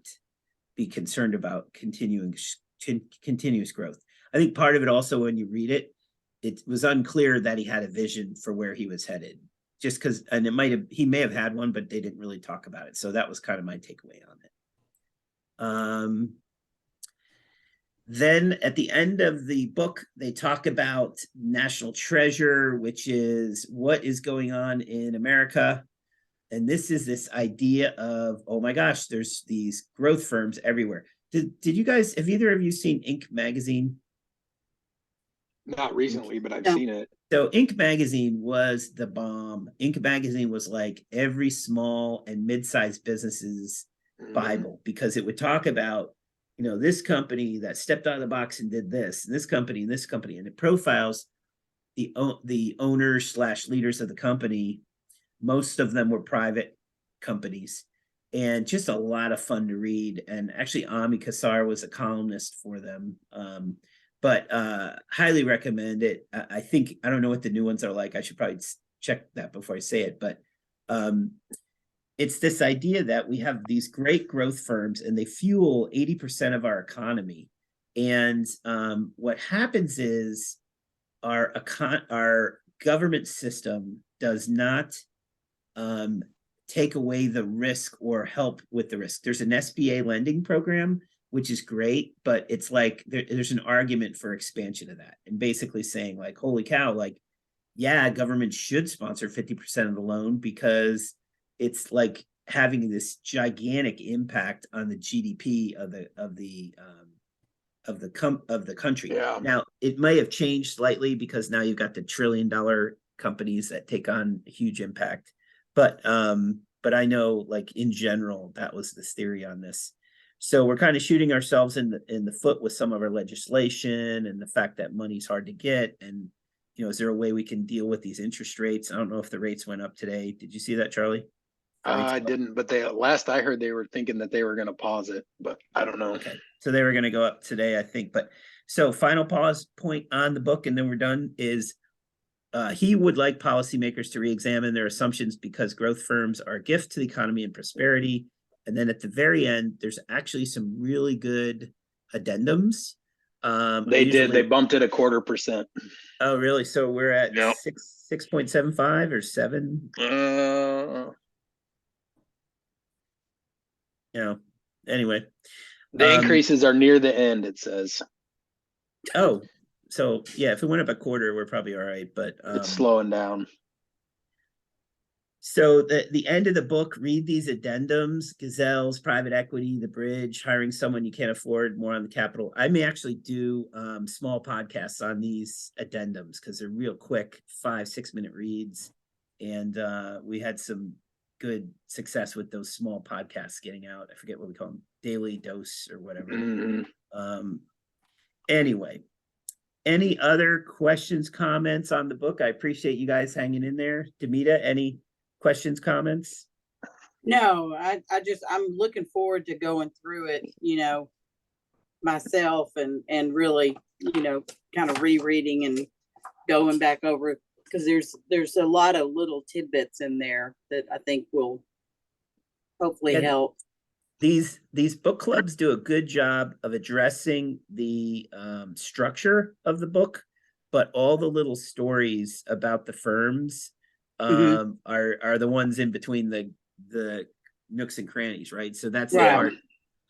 be concerned about continuous growth. I think part of it also, when you read it, it was unclear that he had a vision for where he was headed, just because, and he may have had one, but they didn't really talk about it. So that was kind of my takeaway on it. Then at the end of the book, they talk about national treasure, which is what is going on in America. And this is this idea of, oh my gosh, there's these growth firms everywhere. Did you guys, have either of you seen Inc. magazine? Not recently, but I've No. seen it. So Inc. magazine was the bomb. Inc. magazine was like every small and mid-sized business's Bible, because it would talk about, this company that stepped out of the box and did this, and this company, and it profiles the owners / leaders of the company. Most of them were private companies, and just a lot of fun to read. And actually, Ami Kassar was a columnist for them. But highly recommend it. I think, I don't know what the new ones are like. I should probably check that before I say it. But it's this idea that we have these great growth firms, and they fuel 80% of our economy. And what happens is our government system does not take away the risk or help with the risk. There's an SBA lending program, which is great, but it's like there's an argument for expansion of that, and basically saying like, holy cow, like, yeah, government should sponsor 50% of the loan, because it's like having this gigantic impact on the GDP of the country. Yeah. Now it may have changed slightly, because now you've got the $1 trillion companies that take on a huge impact. But I know, like, in general, that was the theory on this. So we're kind of shooting ourselves in the foot with some of our legislation, and the fact that money's hard to get. And, is there a way we can deal with these interest rates? I don't know if the rates went up today. Did you see that, Charlie? I didn't, but last I heard, they were thinking that they were going to pause it, but I don't know. Okay, so they were going to go up today, I think. But so final pause point on the book, and then we're done, is he would like policymakers to re-examine their assumptions, because growth firms are a gift to the economy and prosperity. And then at the very end, there's actually some really good addendums. They bumped it 0.25%. Oh, really? So we're at Yep. 6.75 or 7. Anyway. The increases are near the end, it says. Oh, so yeah, if it went up 0.25, we're probably all right, but It's slowing down. So the end of the book, read these addendums: Gazelles, private equity, the bridge, hiring someone you can't afford, more on the capital. I may actually do small podcasts on these addendums, because they're real quick, 5-6 minute reads. And we had some good success with those small podcasts getting out. I forget what we call them, daily dose or whatever. Mm-hmm. Anyway, any other questions, comments on the book? I appreciate you guys hanging in there. Demita, any questions, comments? No, I'm looking forward to going through it, myself, and really, kind of rereading and going back over, because there's a lot of little tidbits in there that I think will hopefully help. These book clubs do a good job of addressing the structure of the book. but all the little stories about the firms are the ones in between the nooks and crannies, right? So that's the Right.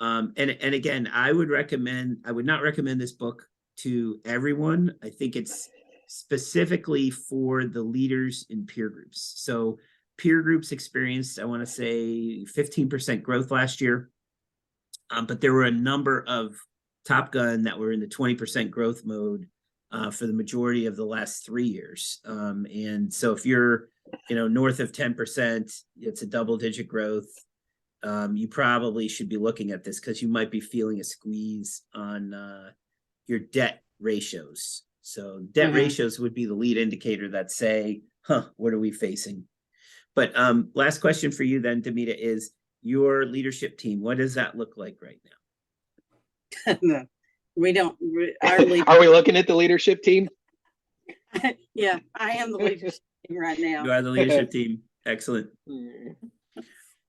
part. And again, I would not recommend this book to everyone. I think it's specifically for the leaders in peer groups. So peer groups experienced, I want to say 15% growth last year. But there were a number of Top Gun that were in the 20% growth mode for the majority of the last 3 years. And so if you're, north of 10%, it's a double-digit growth. You probably should be looking at this because you might be feeling a squeeze on your debt ratios. So debt ratios would be the lead indicator that say, what are we facing? But last question for you then, Demita, is your leadership team. What does that look like right now? No, we don't. Are we looking at the leadership team? Yeah, I am the leadership team right now. You are the leadership team. Excellent.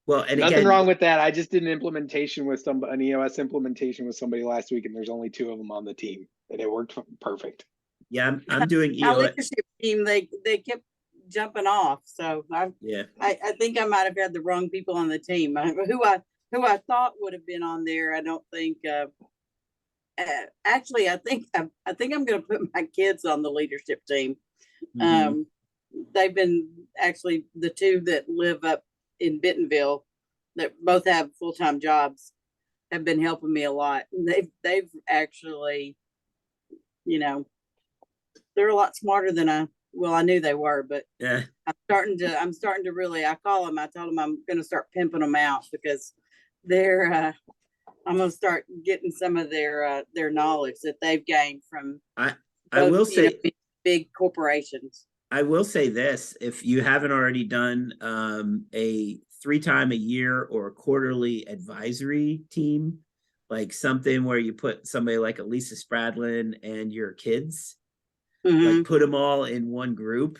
Well, and nothing again, wrong with that. I just did an implementation with an EOS implementation with somebody last week, and there's only 2 of them on the team, and it worked perfect. Yeah, I'm doing Our EOS. leadership team, they kept jumping off, so I think I might have had the wrong people on the team. Who I thought would have been on there, I don't think. Actually, I think I'm going to put my kids on the leadership team. They've been actually the 2 that live up in Bentonville that both have full-time jobs have been helping me a lot. And they've actually, they're a lot smarter than I knew they were, but Yeah. I'm starting to really, I told them I'm going to start pimping them out because I'm going to start getting some of their knowledge that they've gained from I will say big corporations. I will say this, if you haven't already done a 3 time a year or a quarterly advisory team, like something where you put somebody like a Lisa Spradlin and your kids, like put them all in one group.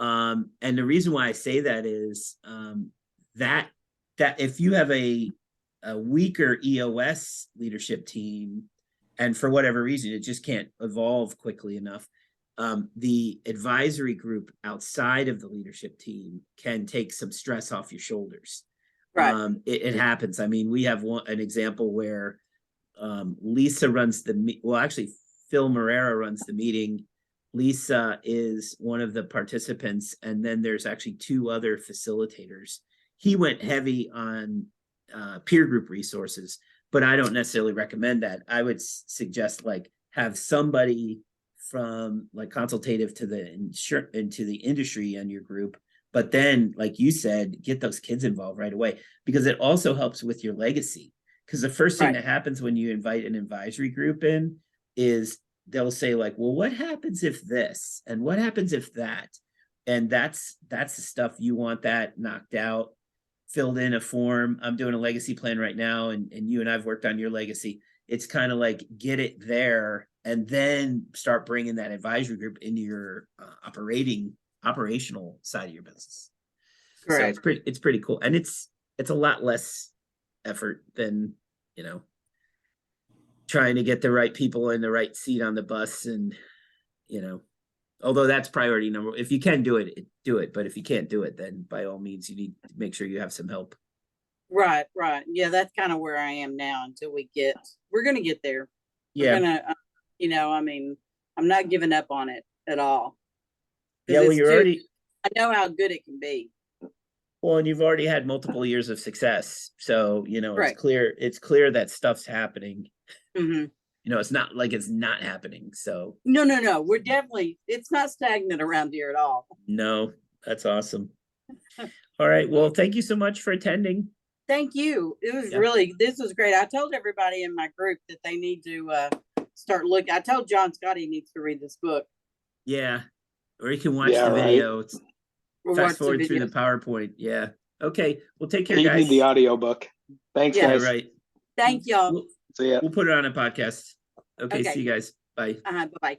And the reason why I say that is that if you have a weaker EOS leadership team, and for whatever reason, it just can't evolve quickly enough, the advisory group outside of the leadership team can take some stress off your shoulders. Right. It happens. I mean, we have an example where Lisa runs actually Phil Morera runs the meeting. Lisa is one of the participants, and then there's actually 2 other facilitators. He went heavy on peer group resources, but I don't necessarily recommend that. I would suggest have somebody from consultative to the industry on your group, but then like you said, get those kids involved right away, because it also helps with your legacy. Because the first thing that happens when you invite an advisory group in is they'll say well, what happens if this and what happens if that, and that's the stuff you want that knocked out, filled in a form. I'm doing a legacy plan right now, and you and I've worked on your legacy. It's kind of get it there and then start bringing that advisory group into your operational side of your business. Correct. So it's pretty cool, and it's a lot less effort than trying to get the right people in the right seat on the bus, and although that's priority number. If you can do it, do it. But if you can't do it, then by all means, you need to make sure you have some help. Right. Yeah, that's kind of where I am now until we're going to get there. Yeah. We're going to, I'm not giving up on it at all. Yeah, well, I know how good it can be. Well, and you've already had multiple years of success. So, it's clear that stuff's happening. It's not like it's not happening. So no, we're definitely, it's not stagnant around here at all. No, that's awesome. All right. Well, thank you so much for attending. Thank you. It was this was great. I told everybody in my group that they need to start looking. I told John Scott he needs to read this book. Yeah. Or you can watch the video. We'll fast forward through the PowerPoint. Yeah. Okay. Well, take care, you guys. need the audio book. Thanks, guys. Right. Thank y'all. See ya. We'll put it on a podcast. Okay. See you guys. Bye. Bye-bye.